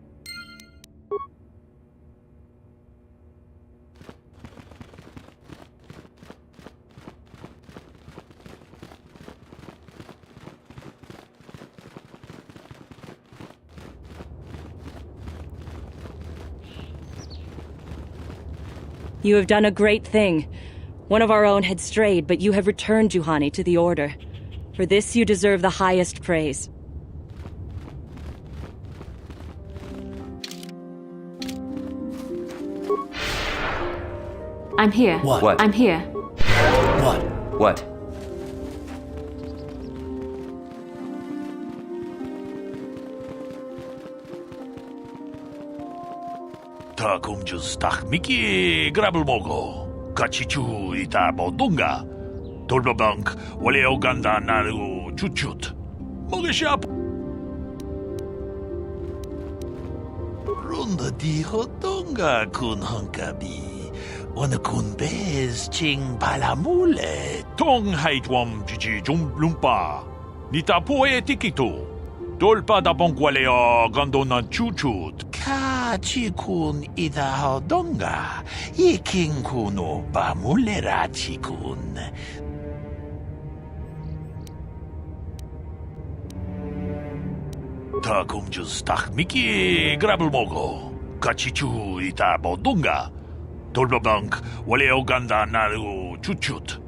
You have done a great thing. One of our own had strayed, but you have returned Juhani to the Order. For this you deserve the highest praise. I'm here. What? I'm here. What? Ta kumjus tak miki grabel mogo. Kachichu ita bodunga. Tolbabank wale oganda naru chuchut. Mogeshap. Runda di hodunga kun hankabi. Wana kun bez ching palamule. Tong haitwam jiji jumblumpa. Nita poe tikito. Dolpa da bongwaleo gandona chuchut. Ka chikun ida hodonga. Iking kuno bamulera chikun. Ta kumjus tak miki grabel mogo. Kachichu ita bodunga. Dolbabank wale oganda naru chuchut.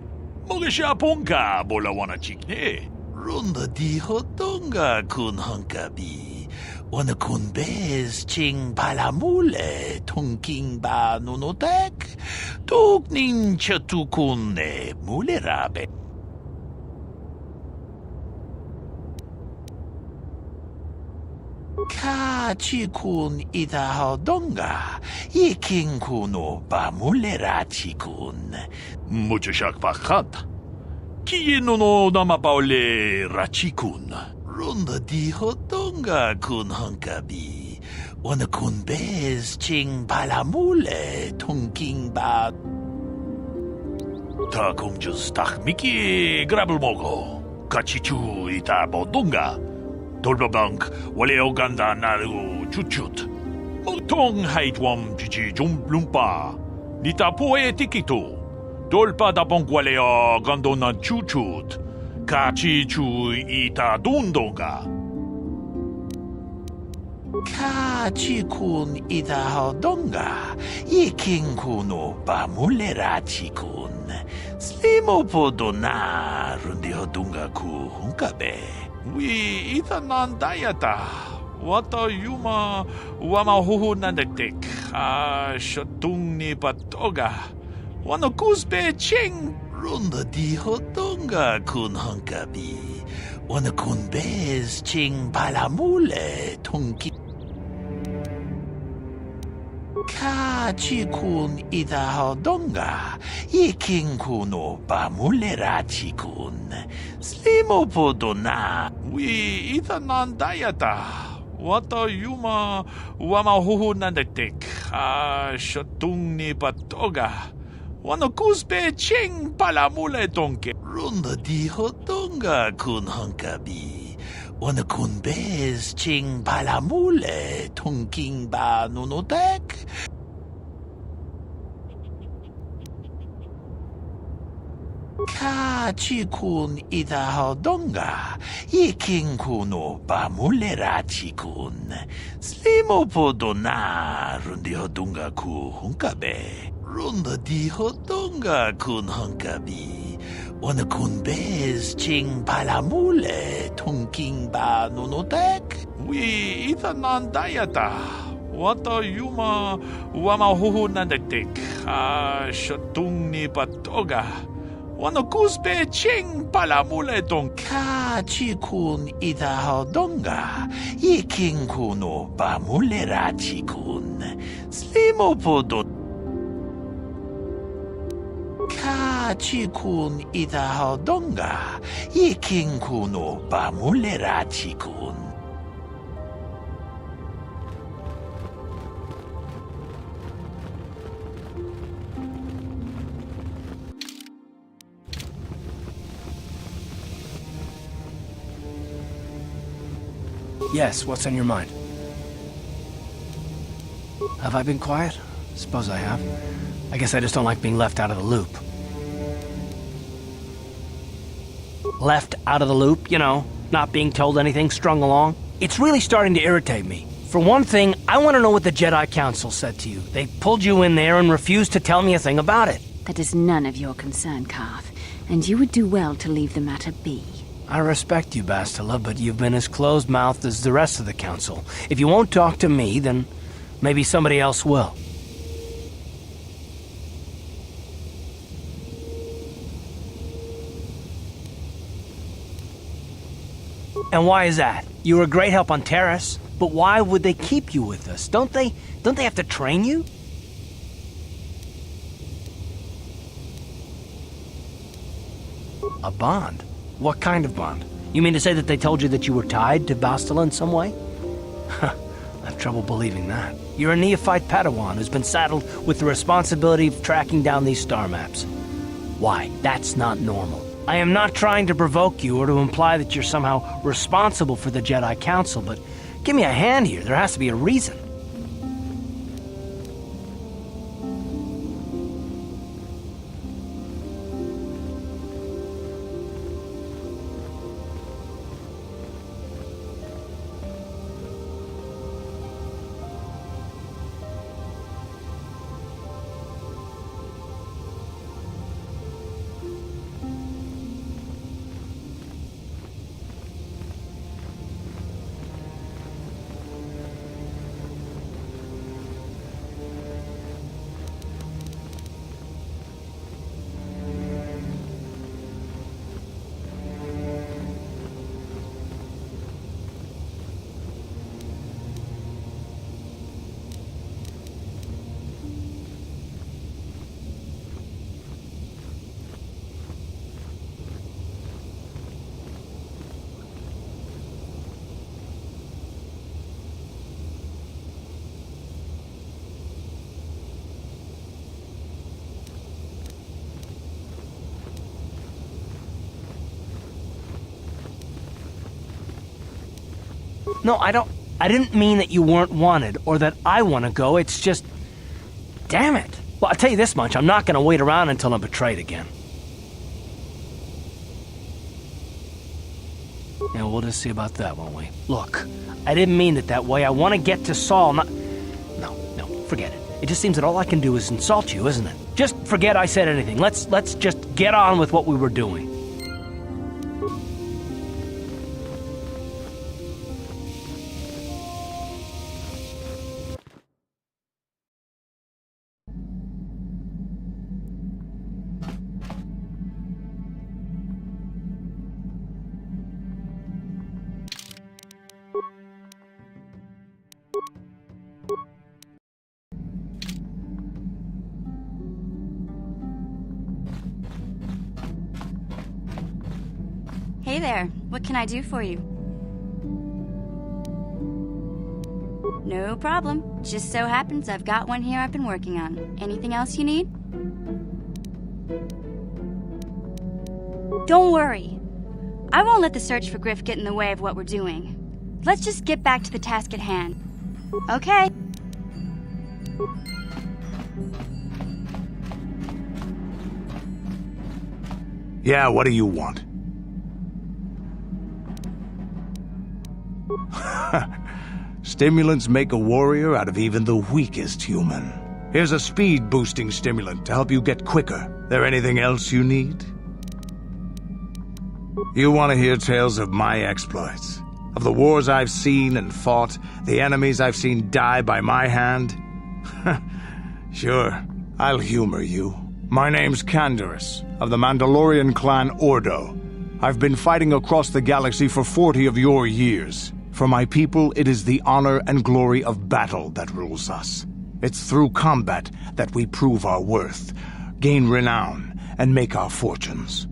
Mogesha ponka bola wana chikne. Runda di hodonga kun hankabi. Wana kun bez ching palamule tongking ba nunotek. Tuk nin chatukun ne mulerabe. Ka chikun ida hodonga. Iking kuno ba mulera chikun. Mucho shak bakhat. Kieno no namapaole rachikun. Runda di hodonga kun hankabi. Wana kun bez ching palamule tongking ba. Ta kumjus tak miki grabel mogo. Kachichu ita bodunga. Dolbabank wale oganda naru chuchut. Tong haitwam jiji jumblumpa. Nita poe tikito. Dolpa da bongwaleo gandona chuchut. Kachichu ita dundonga. Kachikun itahodonga, ikinkuno pamulera chikun. Slimo podona rundihodunga ku hunkabe. We itanandayata. Wata yuma wamahuhu nandektek. Shotung ni patoga. Wanakusbe ching. Runda dihodunga kun hunkabi. Wanakunbez ching palamule tunki. Kachikun itahodonga, ikinkuno pamulera chikun. Slimo podona. We itanandayata. Wata yuma wamahuhu nandektek. Shotung ni patoga. Wanakusbe ching palamule tonke. Runda dihodonga kun hunkabi. Wanakunbez ching palamule tunking ba nunotek. Kachikun itahodonga, ikinkuno pamulera chikun. Slimo podona rundihodunga ku hunkabe. Runda dihodonga kun hunkabi. Wanakunbez ching palamule tunking ba nunotek. We itanandayata. Wata yuma wamahuhu nandektek. Shotung ni patoga. Wanakusbe ching palamule ton. Kachikun itahodonga, ikinkuno pamulera chikun. Slimo podona. Kachikun itahodonga, ikinkuno pamulera chikun. Yes, what's on your mind? Have I been quiet? Suppose I have. I guess I just don't like being left out of the loop. Left out of the loop, you know, not being told anything, strung along. It's really starting to irritate me. For one thing, I want to know what the Jedi Council said to you. They pulled you in there and refused to tell me a thing about it. That is none of your concern, Carth, and you would do well to leave the matter be. I respect you, Bastila, but you've been as closed-mouthed as the rest of the Council. If you won't talk to me, then maybe somebody else will. And why is that? You were a great help on Terrace, but why would they keep you with us? Don't they have to train you? A bond? What kind of bond? You mean to say that they told you that you were tied to Bastila in some way? I have trouble believing that. You're a neophyte Padawan who's been saddled with the responsibility of tracking down these star maps. Why? That's not normal. I am not trying to provoke you or to imply that you're somehow responsible for the Jedi Council, but give me a hand here. There has to be a reason. No, I didn't mean that you weren't wanted, or that I want to go, it's just... Damn it! Well, I'll tell you this much, I'm not gonna wait around until I'm betrayed again. Yeah, we'll just see about that, won't we? Look, I didn't mean it that way. I want to get to Saul, not... No, forget it. It just seems that all I can do is insult you, isn't it? Just forget I said anything. Let's just get on with what we were doing. Hey there, what can I do for you? No problem. Just so happens I've got one here I've been working on. Anything else you need? Don't worry. I won't let the search for Griff get in the way of what we're doing. Let's just get back to the task at hand. Okay. Yeah, what do you want? Stimulants make a warrior out of even the weakest human. Here's a speed-boosting stimulant to help you get quicker. There anything else you need? You want to hear tales of my exploits? Of the wars I've seen and fought, the enemies I've seen die by my hand? Sure, I'll humor you. My name's Canderous, of the Mandalorian clan Ordo. I've been fighting across the galaxy for 40 of your years. For my people, it is the honor and glory of battle that rules us. It's through combat that we prove our worth, gain renown, and make our fortunes.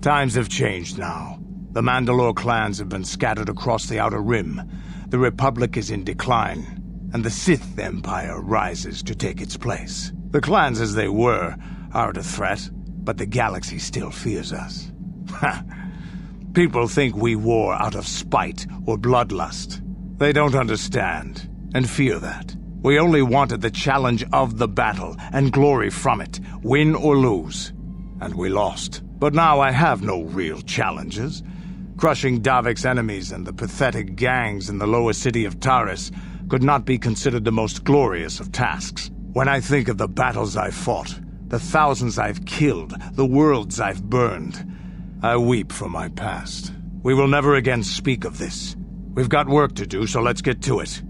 Times have changed now. The Mandalore clans have been scattered across the Outer Rim. The Republic is in decline, and the Sith Empire rises to take its place. The clans as they were aren't a threat, but the galaxy still fears us. People think we war out of spite or bloodlust. They don't understand, and fear that. We only wanted the challenge of the battle, and glory from it, win or lose. And we lost. But now I have no real challenges. Crushing Davik's enemies and the pathetic gangs in the lower city of Taris could not be considered the most glorious of tasks. When I think of the battles I've fought, the thousands I've killed, the worlds I've burned, I weep for my past. We will never again speak of this. We've got work to do, so let's get to it.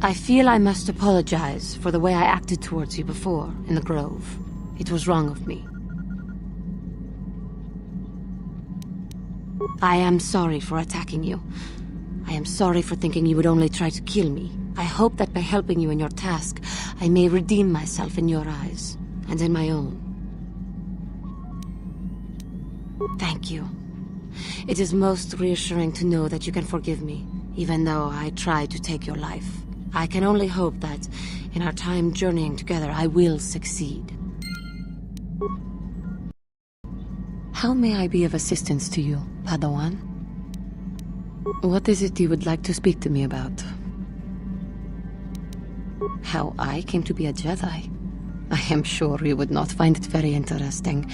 I feel I must apologize for the way I acted towards you before, in the Grove. It was wrong of me. I am sorry for attacking you. I am sorry for thinking you would only try to kill me. I hope that by helping you in your task, I may redeem myself in your eyes, and in my own. Thank you. It is most reassuring to know that you can forgive me, even though I tried to take your life. I can only hope that, in our time journeying together, I will succeed. How may I be of assistance to you, Padawan? What is it you would like to speak to me about? How I came to be a Jedi? I am sure you would not find it very interesting.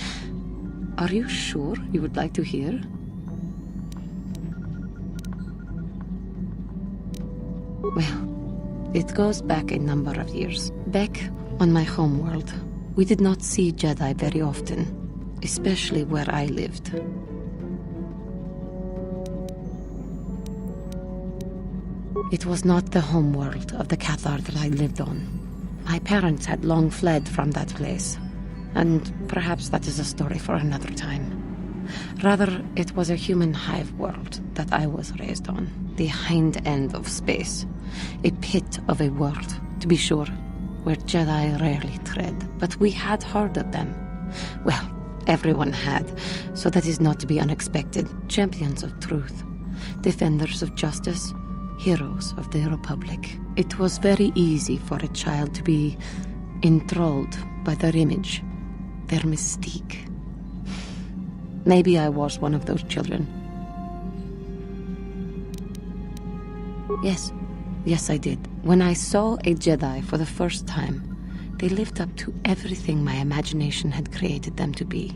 Are you sure you would like to hear? Well, it goes back a number of years. Back on my homeworld, we did not see Jedi very often, especially where I lived. It was not the homeworld of the Cathar that I lived on. My parents had long fled from that place, and perhaps that is a story for another time. Rather, it was a human hive world that I was raised on, the hind end of space. A pit of a world, to be sure, where Jedi rarely tread. But we had heard of them. Well, everyone had, so that is not to be unexpected. Champions of truth, defenders of justice, heroes of the Republic. It was very easy for a child to be enthralled by their image, their mystique. Maybe I was one of those children. Yes, I did. When I saw a Jedi for the first time, they lived up to everything my imagination had created them to be.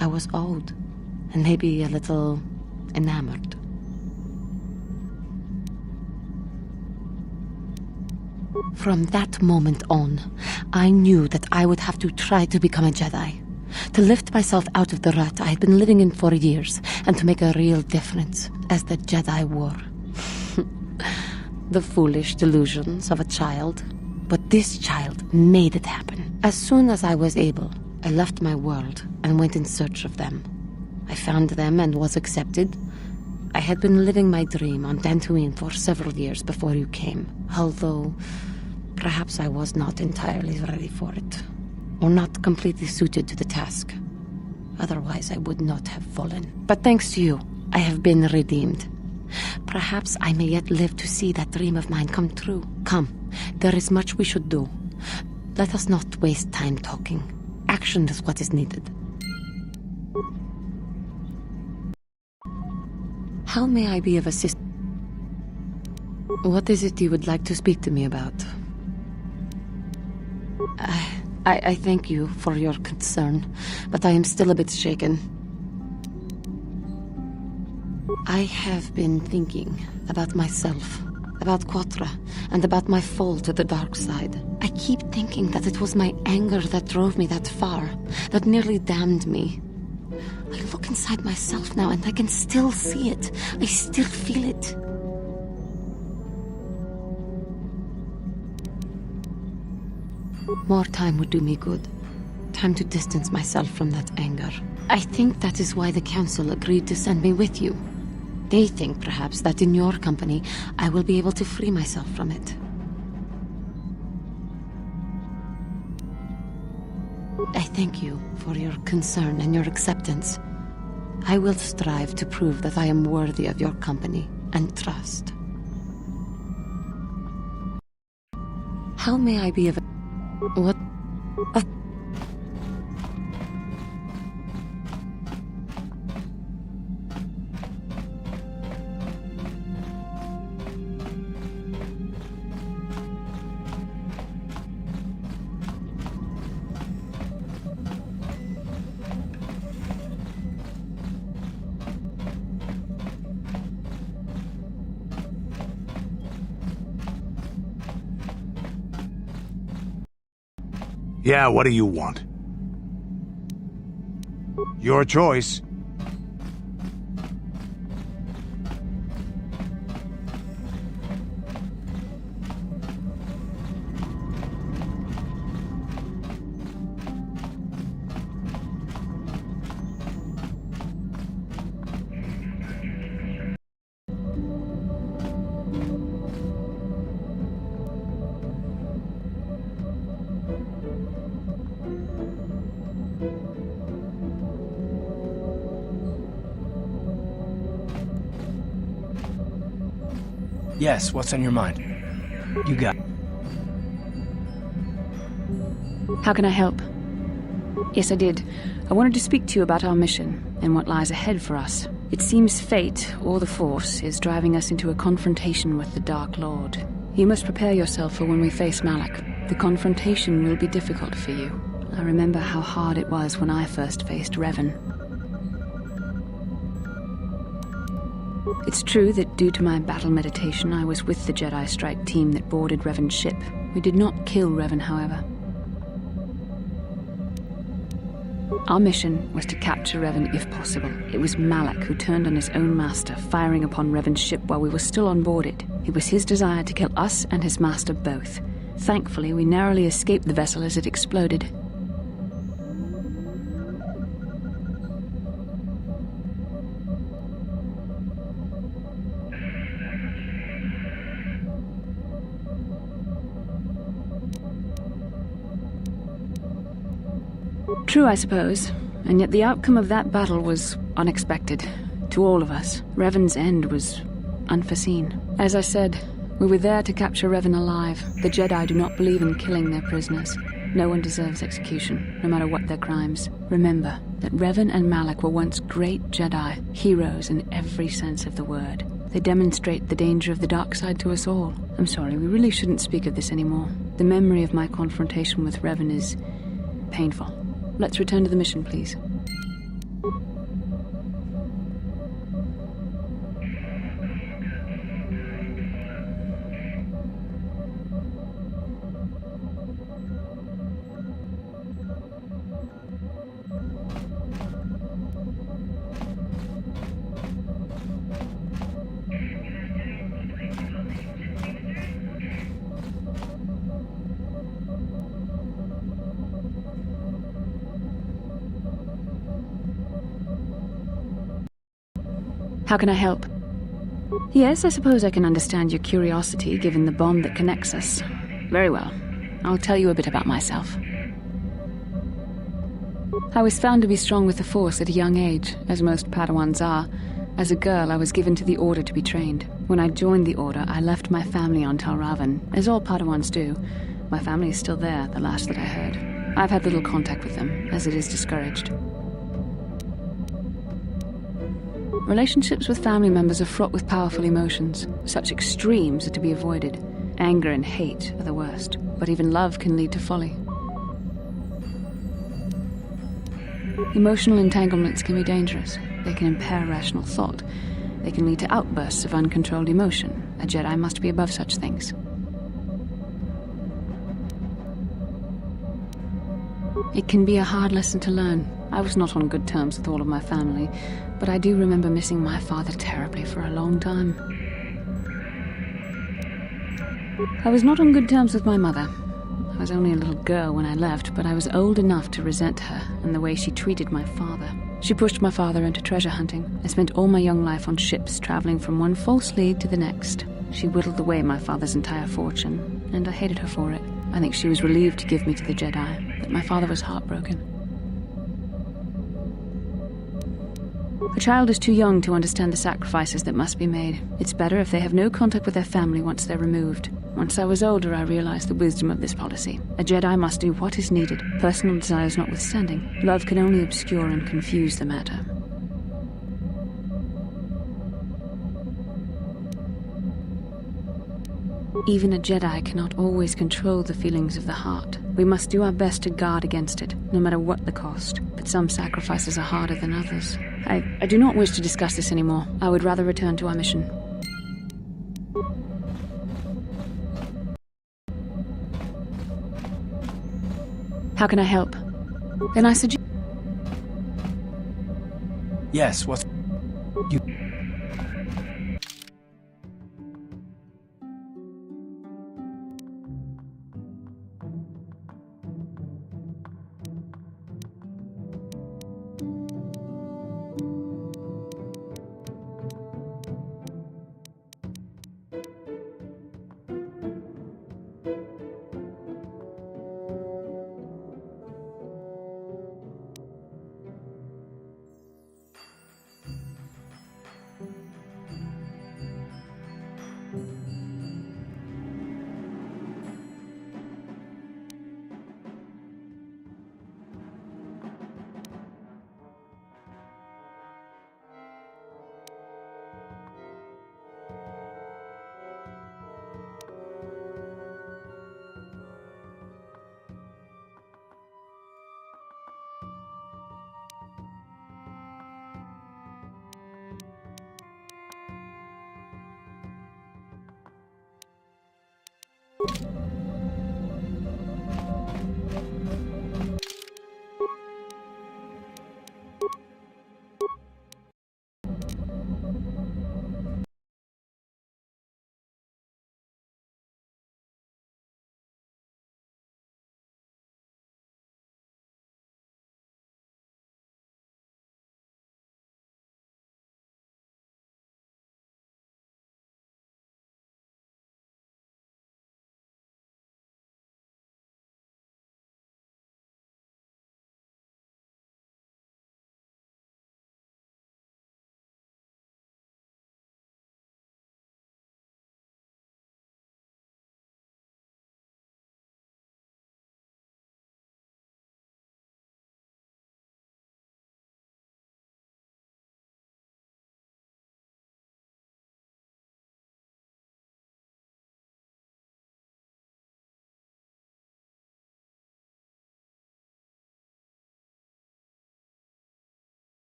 I was awed, and maybe a little enamored. From that moment on, I knew that I would have to try to become a Jedi. To lift myself out of the rut I had been living in for years, and to make a real difference as the Jedi wore. The foolish delusions of a child. But this child made it happen. As soon as I was able, I left my world and went in search of them. I found them and was accepted. I had been living my dream on Dantooine for several years before you came, although perhaps I was not entirely ready for it, or not completely suited to the task. Otherwise, I would not have fallen. But thanks to you, I have been redeemed. Perhaps I may yet live to see that dream of mine come true. Come, there is much we should do. Let us not waste time talking. Action is what is needed. How may I be of assistance? What is it you would like to speak to me about? I thank you for your concern, but I am still a bit shaken. I have been thinking about myself, about Quatra, and about my fall to the dark side. I keep thinking that it was my anger that drove me that far, that nearly damned me. I look inside myself now and I can still see it. I still feel it. More time would do me good. Time to distance myself from that anger. I think that is why the Council agreed to send me with you. They think, perhaps, that in your company, I will be able to free myself from it. I thank you for your concern and your acceptance. I will strive to prove that I am worthy of your company and trust. How may I be of... What? Yeah, what do you want? Your choice. Yes, what's on your mind? You got it. How can I help? Yes, I did. I wanted to speak to you about our mission and what lies ahead for us. It seems fate, or the Force, is driving us into a confrontation with the Dark Lord. You must prepare yourself for when we face Malak. The confrontation will be difficult for you. I remember how hard it was when I first faced Revan. It's true that due to my battle meditation, I was with the Jedi strike team that boarded Revan's ship. We did not kill Revan, however. Our mission was to capture Revan if possible. It was Malak who turned on his own master, firing upon Revan's ship while we were still on board it. It was his desire to kill us and his master both. Thankfully, we narrowly escaped the vessel as it exploded. True, I suppose, and yet the outcome of that battle was unexpected. To all of us, Revan's end was unforeseen. As I said, we were there to capture Revan alive. The Jedi do not believe in killing their prisoners. No one deserves execution, no matter what their crimes. Remember that Revan and Malak were once great Jedi, heroes in every sense of the word. They demonstrate the danger of the dark side to us all. I'm sorry, we really shouldn't speak of this anymore. The memory of my confrontation with Revan is painful. Let's return to the mission, please. How can I help? Yes, I suppose I can understand your curiosity, given the bond that connects us. Very well. I'll tell you a bit about myself. I was found to be strong with the Force at a young age, as most Padawans are. As a girl, I was given to the Order to be trained. When I joined the Order, I left my family on Talravan, as all Padawans do. My family is still there, the last that I heard. I've had little contact with them, as it is discouraged. Relationships with family members are fraught with powerful emotions. Such extremes are to be avoided. Anger and hate are the worst, but even love can lead to folly. Emotional entanglements can be dangerous. They can impair rational thought. They can lead to outbursts of uncontrolled emotion. A Jedi must be above such things. It can be a hard lesson to learn. I was not on good terms with all of my family, but I do remember missing my father terribly for a long time. I was not on good terms with my mother. I was only a little girl when I left, but I was old enough to resent her and the way she treated my father. She pushed my father into treasure hunting. I spent all my young life on ships, traveling from one false lead to the next. She whittled away my father's entire fortune, and I hated her for it. I think she was relieved to give me to the Jedi, but my father was heartbroken. A child is too young to understand the sacrifices that must be made. It's better if they have no contact with their family once they're removed. Once I was older, I realized the wisdom of this policy. A Jedi must do what is needed, personal desires notwithstanding. Love can only obscure and confuse the matter. Even a Jedi cannot always control the feelings of the heart. We must do our best to guard against it, no matter what the cost. But some sacrifices are harder than others. I do not wish to discuss this anymore. I would rather return to our mission. How can I help? Then I suggest... Yes, what's... You...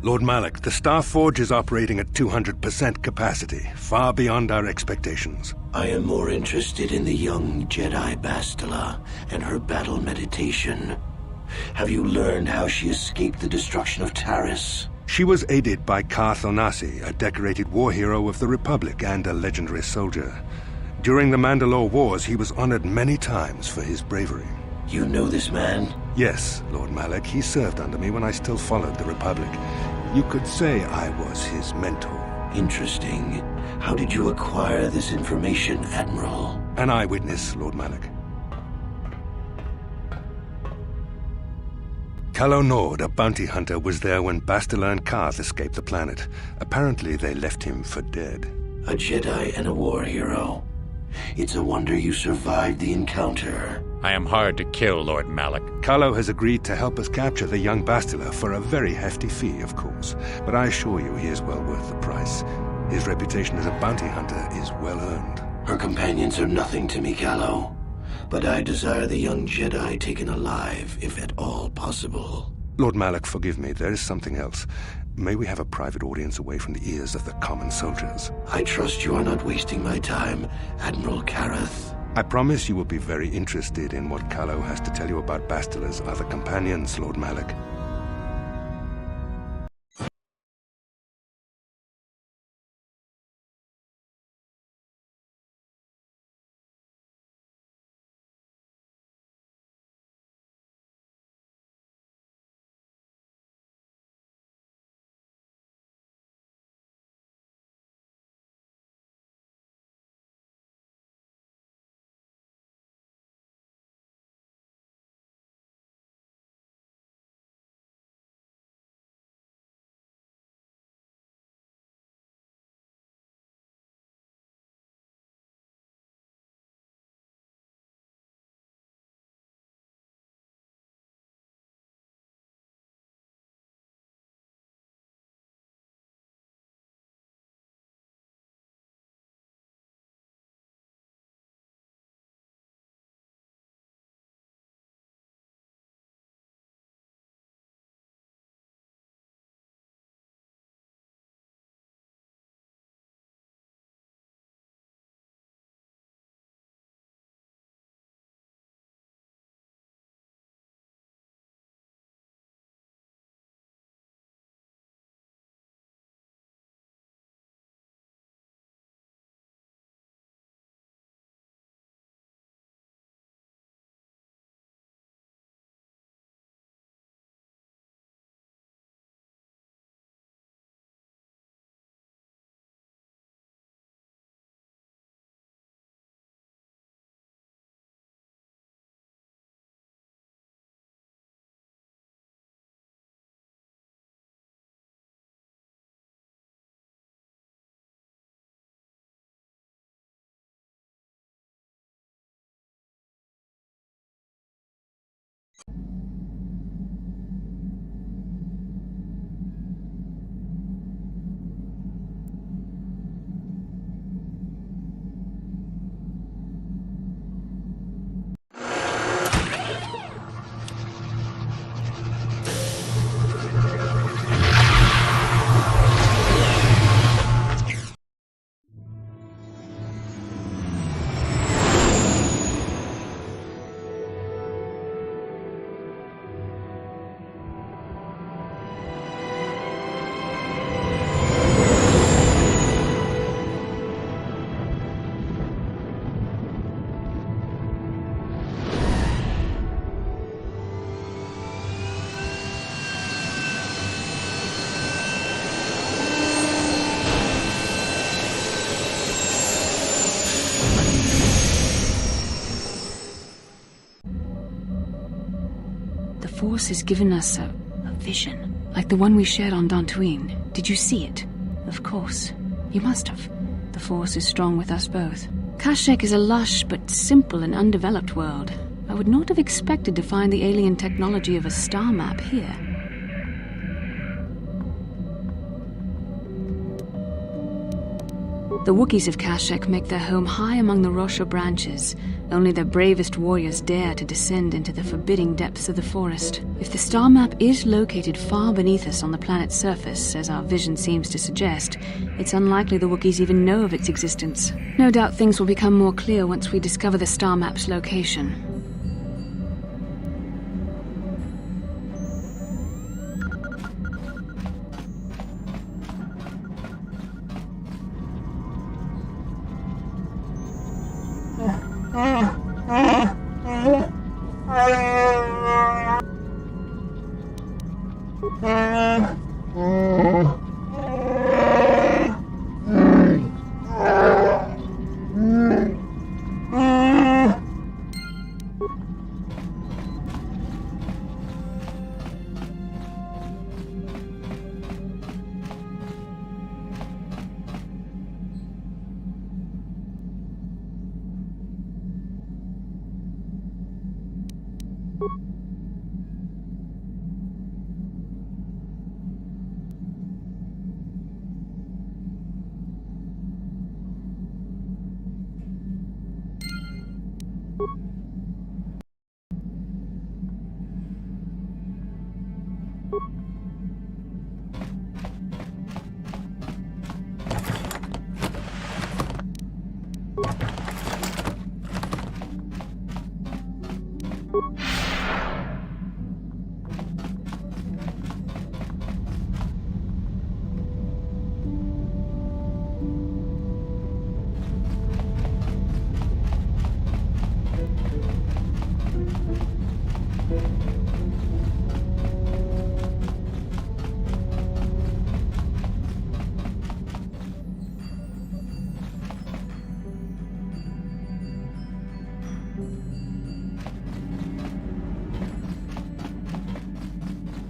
Lord Malik, the Star Forge is operating at 200% capacity, far beyond our expectations. I am more interested in the young Jedi Bastila and her battle meditation. Have you learned how she escaped the destruction of Taris? She was aided by Karth Onasi, a decorated war hero of the Republic and a legendary soldier. During the Mandalore Wars, he was honored many times for his bravery. You know this man? Yes, Lord Malik. He served under me when I still followed the Republic. You could say I was his mentor. Interesting. How did you acquire this information, Admiral? An eyewitness, Lord Malik. Calo Nord, a bounty hunter, was there when Bastila and Karth escaped the planet. Apparently they left him for dead. A Jedi and a war hero. It's a wonder you survived the encounter. I am hard to kill, Lord Malik. Calo has agreed to help us capture the young Bastila for a very hefty fee, of course. But I assure you he is well worth the price. His reputation as a bounty hunter is well earned. Her companions are nothing to me, Calo. But I desire the young Jedi taken alive, if at all possible. Lord Malik, forgive me. There is something else. May we have a private audience away from the ears of the common soldiers? I trust you are not wasting my time, Admiral Kareth. I promise you will be very interested in what Calo has to tell you about Bastila's other companions, Lord Malik. The Force has given us a vision, like the one we shared on Dantooine. Did you see it? Of course. You must have. The Force is strong with us both. Kashyyyk is a lush but simple and undeveloped world. I would not have expected to find the alien technology of a star map here. The Wookiees of Kashyyyk make their home high among the Rosha branches. Only their bravest warriors dare to descend into the forbidding depths of the forest. If the star map is located far beneath us on the planet's surface, as our vision seems to suggest, it's unlikely the Wookiees even know of its existence. No doubt things will become more clear once we discover the star map's location.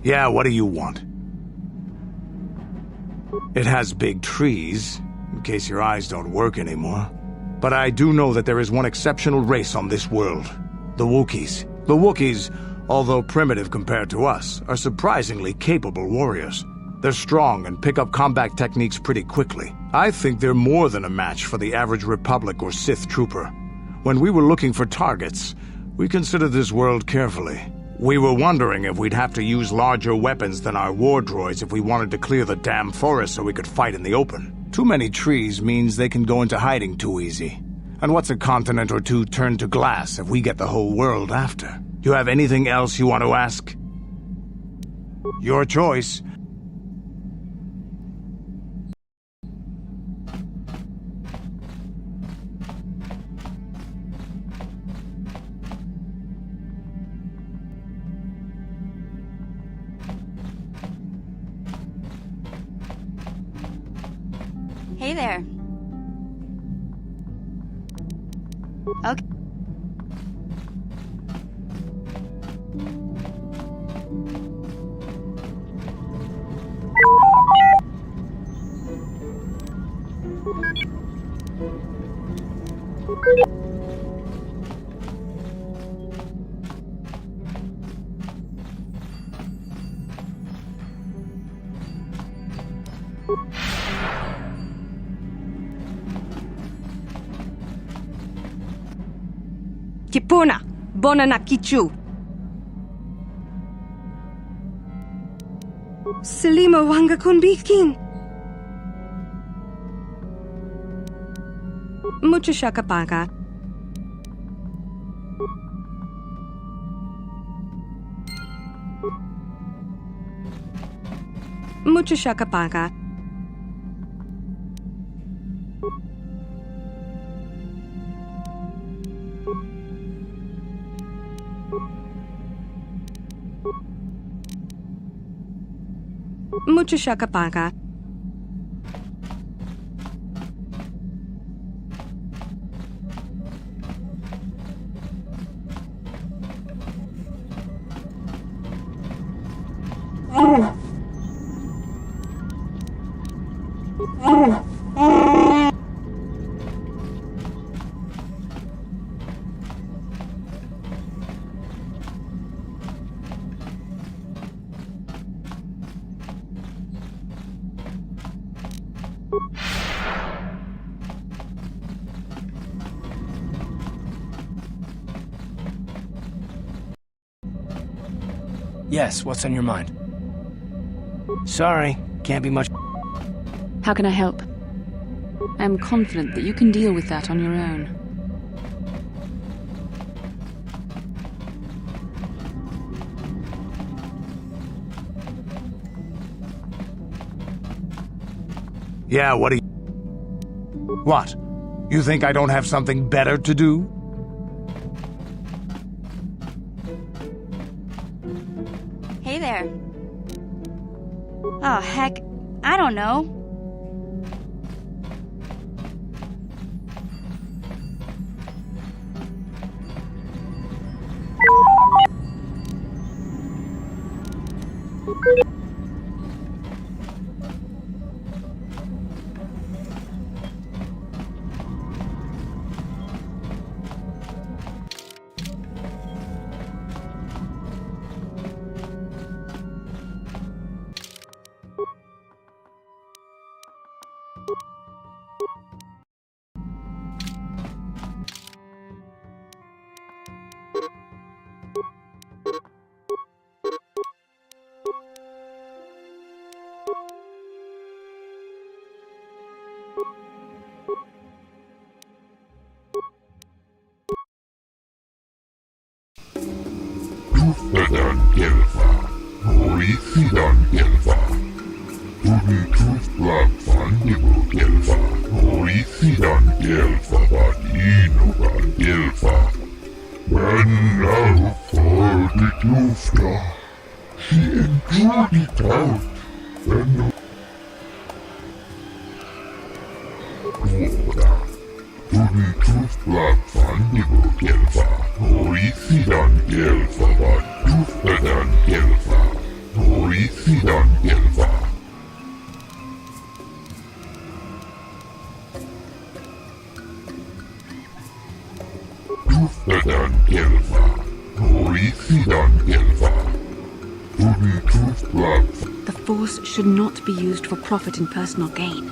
Yeah, what do you want? It has big trees, in case your eyes don't work anymore. But I do know that there is one exceptional race on this world. The Wookiees. The Wookiees, although primitive compared to us, are surprisingly capable warriors. They're strong and pick up combat techniques pretty quickly. I think they're more than a match for the average Republic or Sith trooper. When we were looking for targets, we considered this world carefully. We were wondering if we'd have to use larger weapons than our war droids if we wanted to clear the damn forest so we could fight in the open. Too many trees means they can go into hiding too easy. And what's a continent or two turned to glass if we get the whole world after? You have anything else you want to ask? Your choice. Hey there. Okay. Kipuna, Bonana Kichu. Selima Wanga Kunbikin. Mucho Shakapaka. Mucho Shakapaka. Mucho Shakapaka. Yes, what's on your mind? Sorry, can't be much. How can I help? I am confident that you can deal with that on your own. Yeah, what do you... What? You think I don't have something better to do? Hey there. Oh, heck, I don't know. Tuftadan Gelfa, Horisidan Gelfa, Tuflab Fandigo Gelfa, Horisidan Gelfa, Vadinogan Gelfa, When for the Tufta, she enjoyed it out, and Tuflab Fandigo Gelfa, Horisidan Gelfa, Tuftadan Gelfa, Horisidan Gelfa. Tuftadan Gelfa, Horisidan Gelfa, Tuflab. The Force should not be used for profit and personal gain.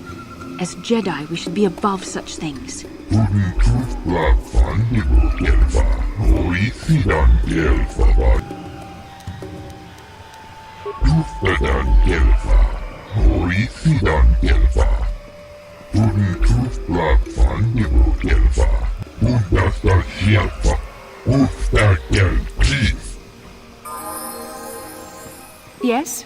As Jedi, we should be above such things. Tuflab Fandigo Gelfa, Horisidan Gelfa, Tuftadan Gelfa, Horisidan Gelfa, Tuflab Fandigo Gelfa, Udasta Gelfa, Usta Gel, please. Yes?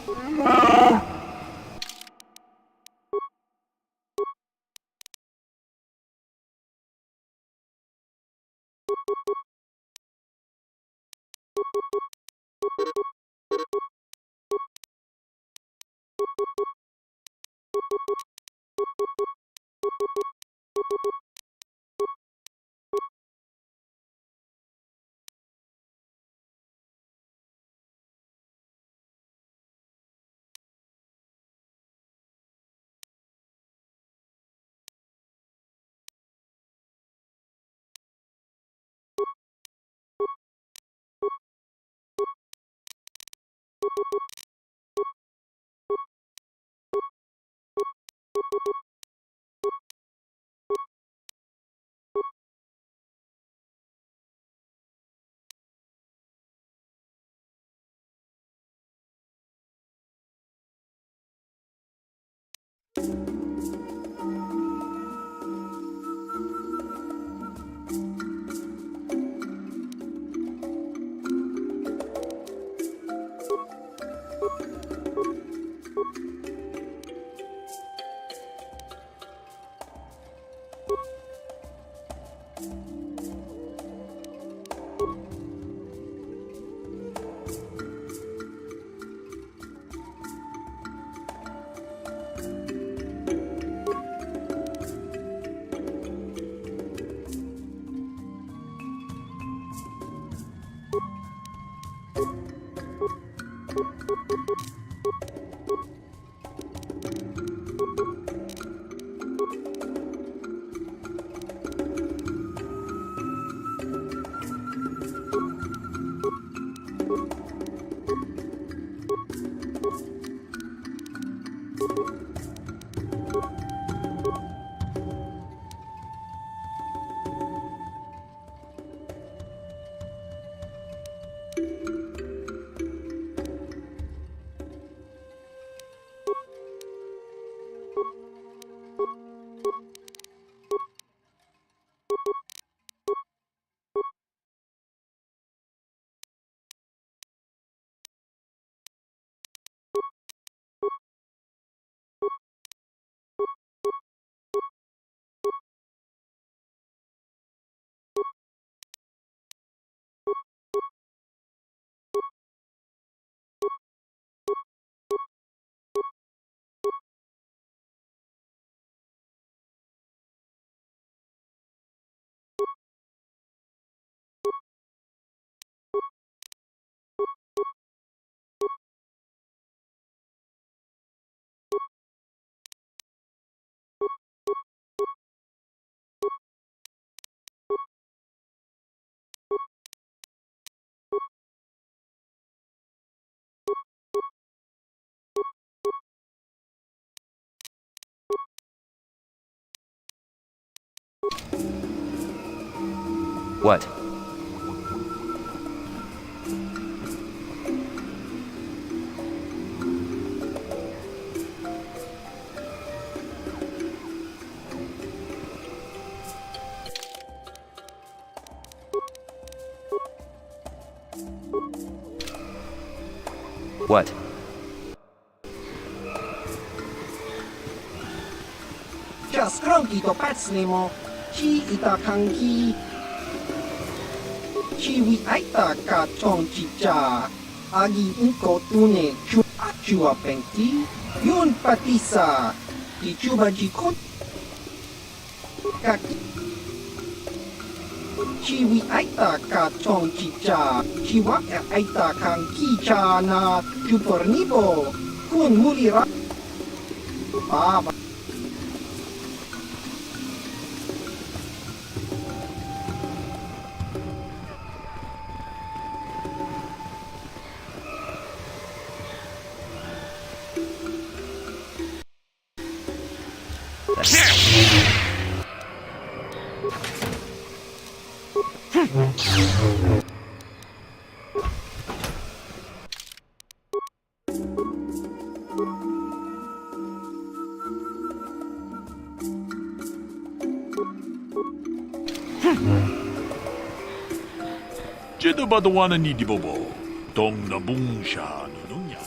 What? What? Just grunky to patslimo. Chi ita kanki. Chi wi aita ka chong chicha. Agi inko tune chu achua pengti. Yun patisa. Di chuba jikot. Kaki. Chi wi aita ka chong chicha. Chi wa aita kanki cha na chupornibo. Kun mulira. Baba. Jedo badawana ni dibobo. Dong na bungsha nununya.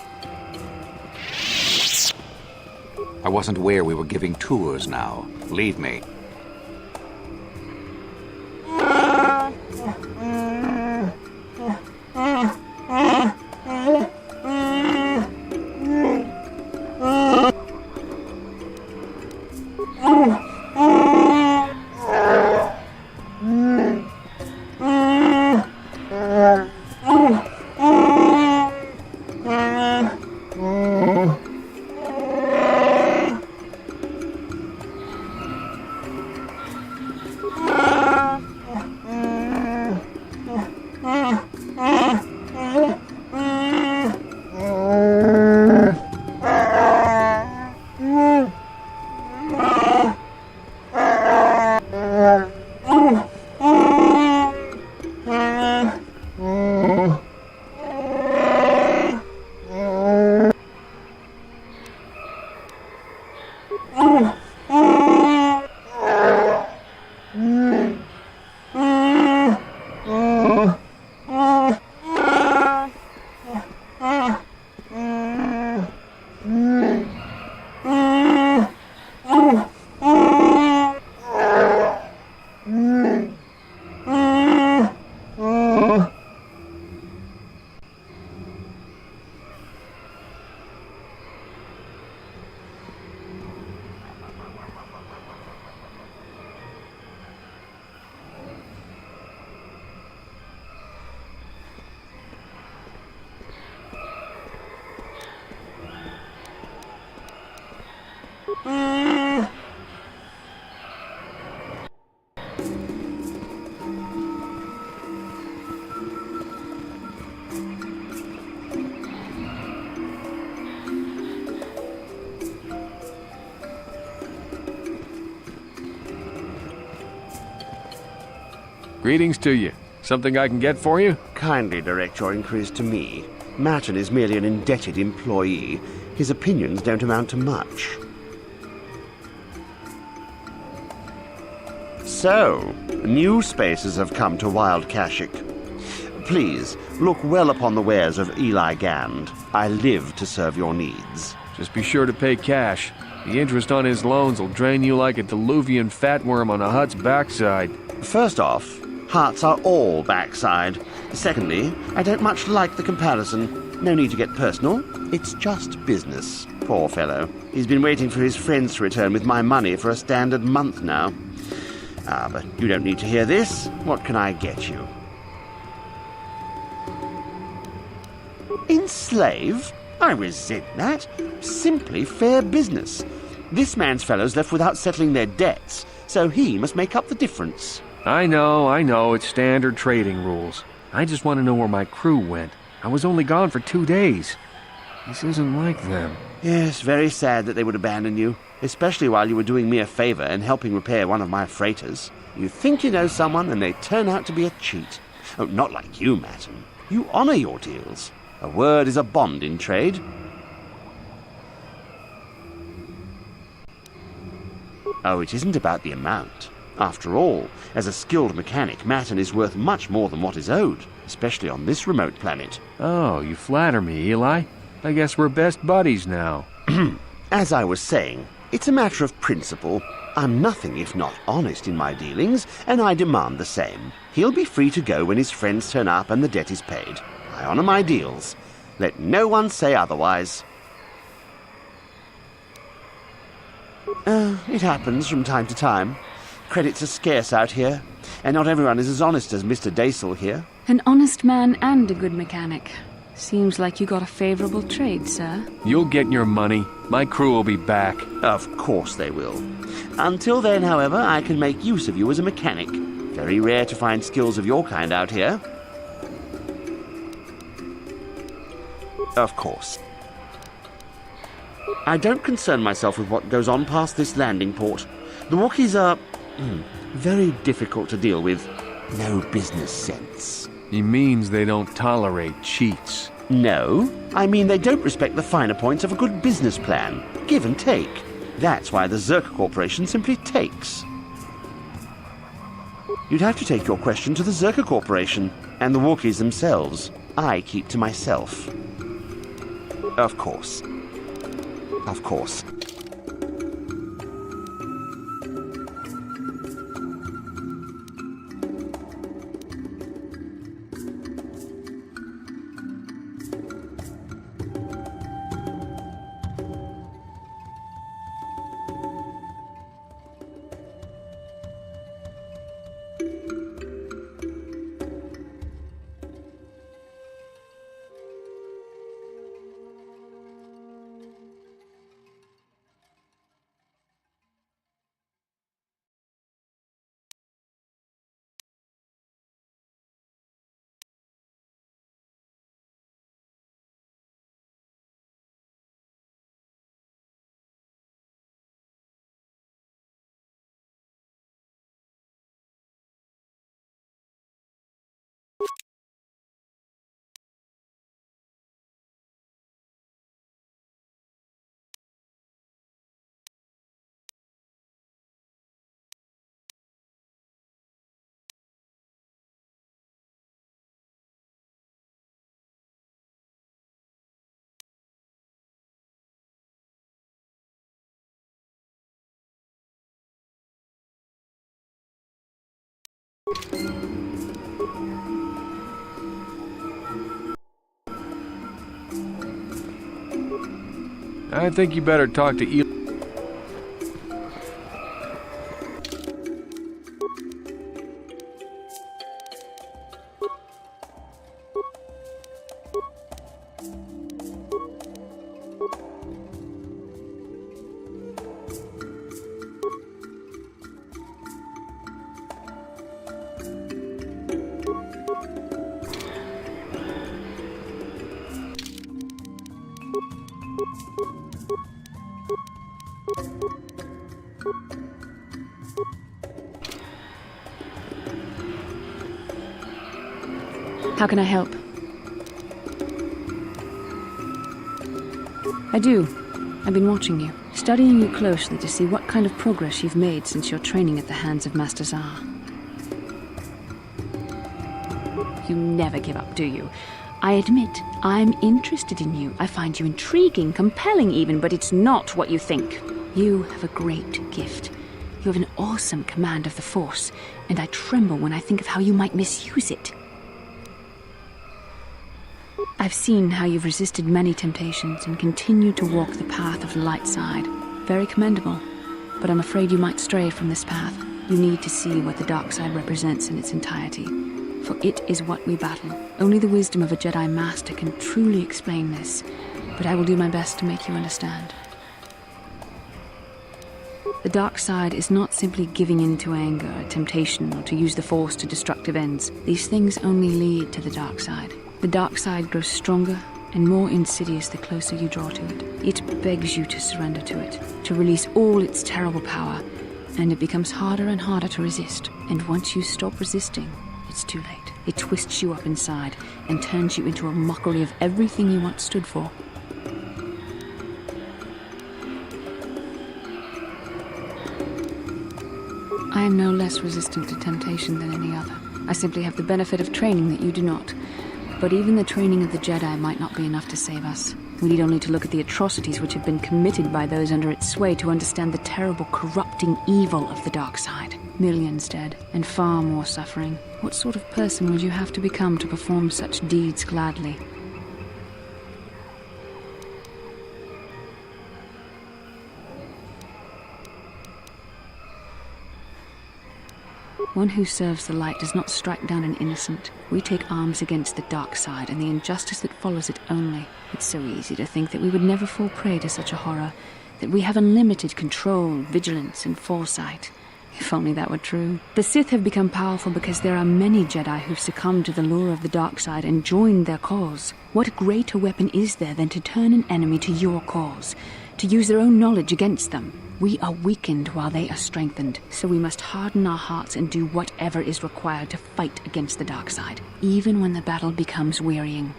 I wasn't aware we were giving tours now. Leave me. Greetings to you. Something I can get for you? Kindly direct your inquiries to me. Martin is merely an indebted employee. His opinions don't amount to much. So, new spaces have come to Wild Kashik. Please, look well upon the wares of Eli Gand. I live to serve your needs. Just be sure to pay cash. The interest on his loans will drain you like a diluvian fatworm on a hut's backside. First off, hearts are all backside. Secondly, I don't much like the comparison. No need to get personal. It's just business. Poor fellow. He's been waiting for his friends to return with my money for a standard month now. But you don't need to hear this. What can I get you? Enslave? I resent that. Simply fair business. This man's fellows left without settling their debts, so he must make up the difference. I know, it's standard trading rules. I just want to know where my crew went. I was only gone for 2 days. This isn't like them. Yes, very sad that they would abandon you, especially while you were doing me a favor and helping repair one of my freighters. You think you know someone and they turn out to be a cheat. Oh, not like you, Matten. You honor your deals. A word is a bond in trade. Oh, it isn't about the amount. After all, as a skilled mechanic, Matten is worth much more than what is owed, especially on this remote planet. Oh, you flatter me, Eli. I guess we're best buddies now. As I was saying, it's a matter of principle. I'm nothing if not honest in my dealings, and I demand the same. He'll be free to go when his friends turn up and the debt is paid. I honor my deals. Let no one say otherwise. It happens from time to time. Credits are scarce out here, and not everyone is as honest as Mr. Daisel here. An honest man and a good mechanic. Seems like you got a favorable trade, sir. You'll get your money. My crew will be back. Of course they will. Until then, however, I can make use of you as a mechanic. Very rare to find skills of your kind out here. Of course. I don't concern myself with what goes on past this landing port. The Wookiees are very difficult to deal with. No business sense. He means they don't tolerate cheats. No, I mean they don't respect the finer points of a good business plan. Give and take. That's why the Zerk Corporation simply takes. You'd have to take your question to the Zerka Corporation and the Wookiees themselves. I keep to myself. Of course. Of course. I think you better talk to Eli. How can I help? I do. I've been watching you, studying you closely to see what kind of progress you've made since your training at the hands of Master Zar. You never give up, do you? I admit, I'm interested in you. I find you intriguing, compelling even, but it's not what you think. You have a great gift. You have an awesome command of the Force, and I tremble when I think of how you might misuse it. I've seen how you've resisted many temptations and continued to walk the path of the light side. Very commendable, but I'm afraid you might stray from this path. You need to see what the dark side represents in its entirety, for it is what we battle. Only the wisdom of a Jedi Master can truly explain this, but I will do my best to make you understand. The dark side is not simply giving in to anger, temptation, or to use the Force to destructive ends. These things only lead to the dark side. The dark side grows stronger and more insidious the closer you draw to it. It begs you to surrender to it, to release all its terrible power, And it becomes harder and harder to resist. And once you stop resisting, it's too late. It twists you up inside and turns you into a mockery of everything you once stood for. I am no less resistant to temptation than any other. I simply have the benefit of training that you do not. But even the training of the Jedi might not be enough to save us. We need only to look at the atrocities which have been committed by those under its sway to understand the terrible, corrupting evil of the dark side. Millions dead, and far more suffering. What sort of person would you have to become to perform such deeds gladly? One who serves the light does not strike down an innocent. We take arms against the dark side and the injustice that follows it only. It's so easy to think that we would never fall prey to such a horror, that we have unlimited control, vigilance, and foresight. If only that were true. The Sith have become powerful because there are many Jedi who've succumbed to the lure of the dark side and joined their cause. What greater weapon is there than to turn an enemy to your cause, to use their own knowledge against them? We are weakened while they are strengthened, so we must harden our hearts and do whatever is required to fight against the dark side, even when the battle becomes wearying.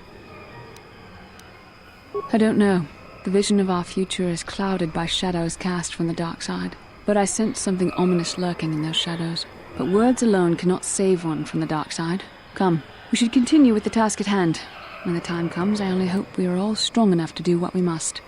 I don't know. The vision of our future is clouded by shadows cast from the dark side, but I sense something ominous lurking in those shadows. But words alone cannot save one from the dark side. Come, we should continue with the task at hand. When the time comes, I only hope we are all strong enough to do what we must.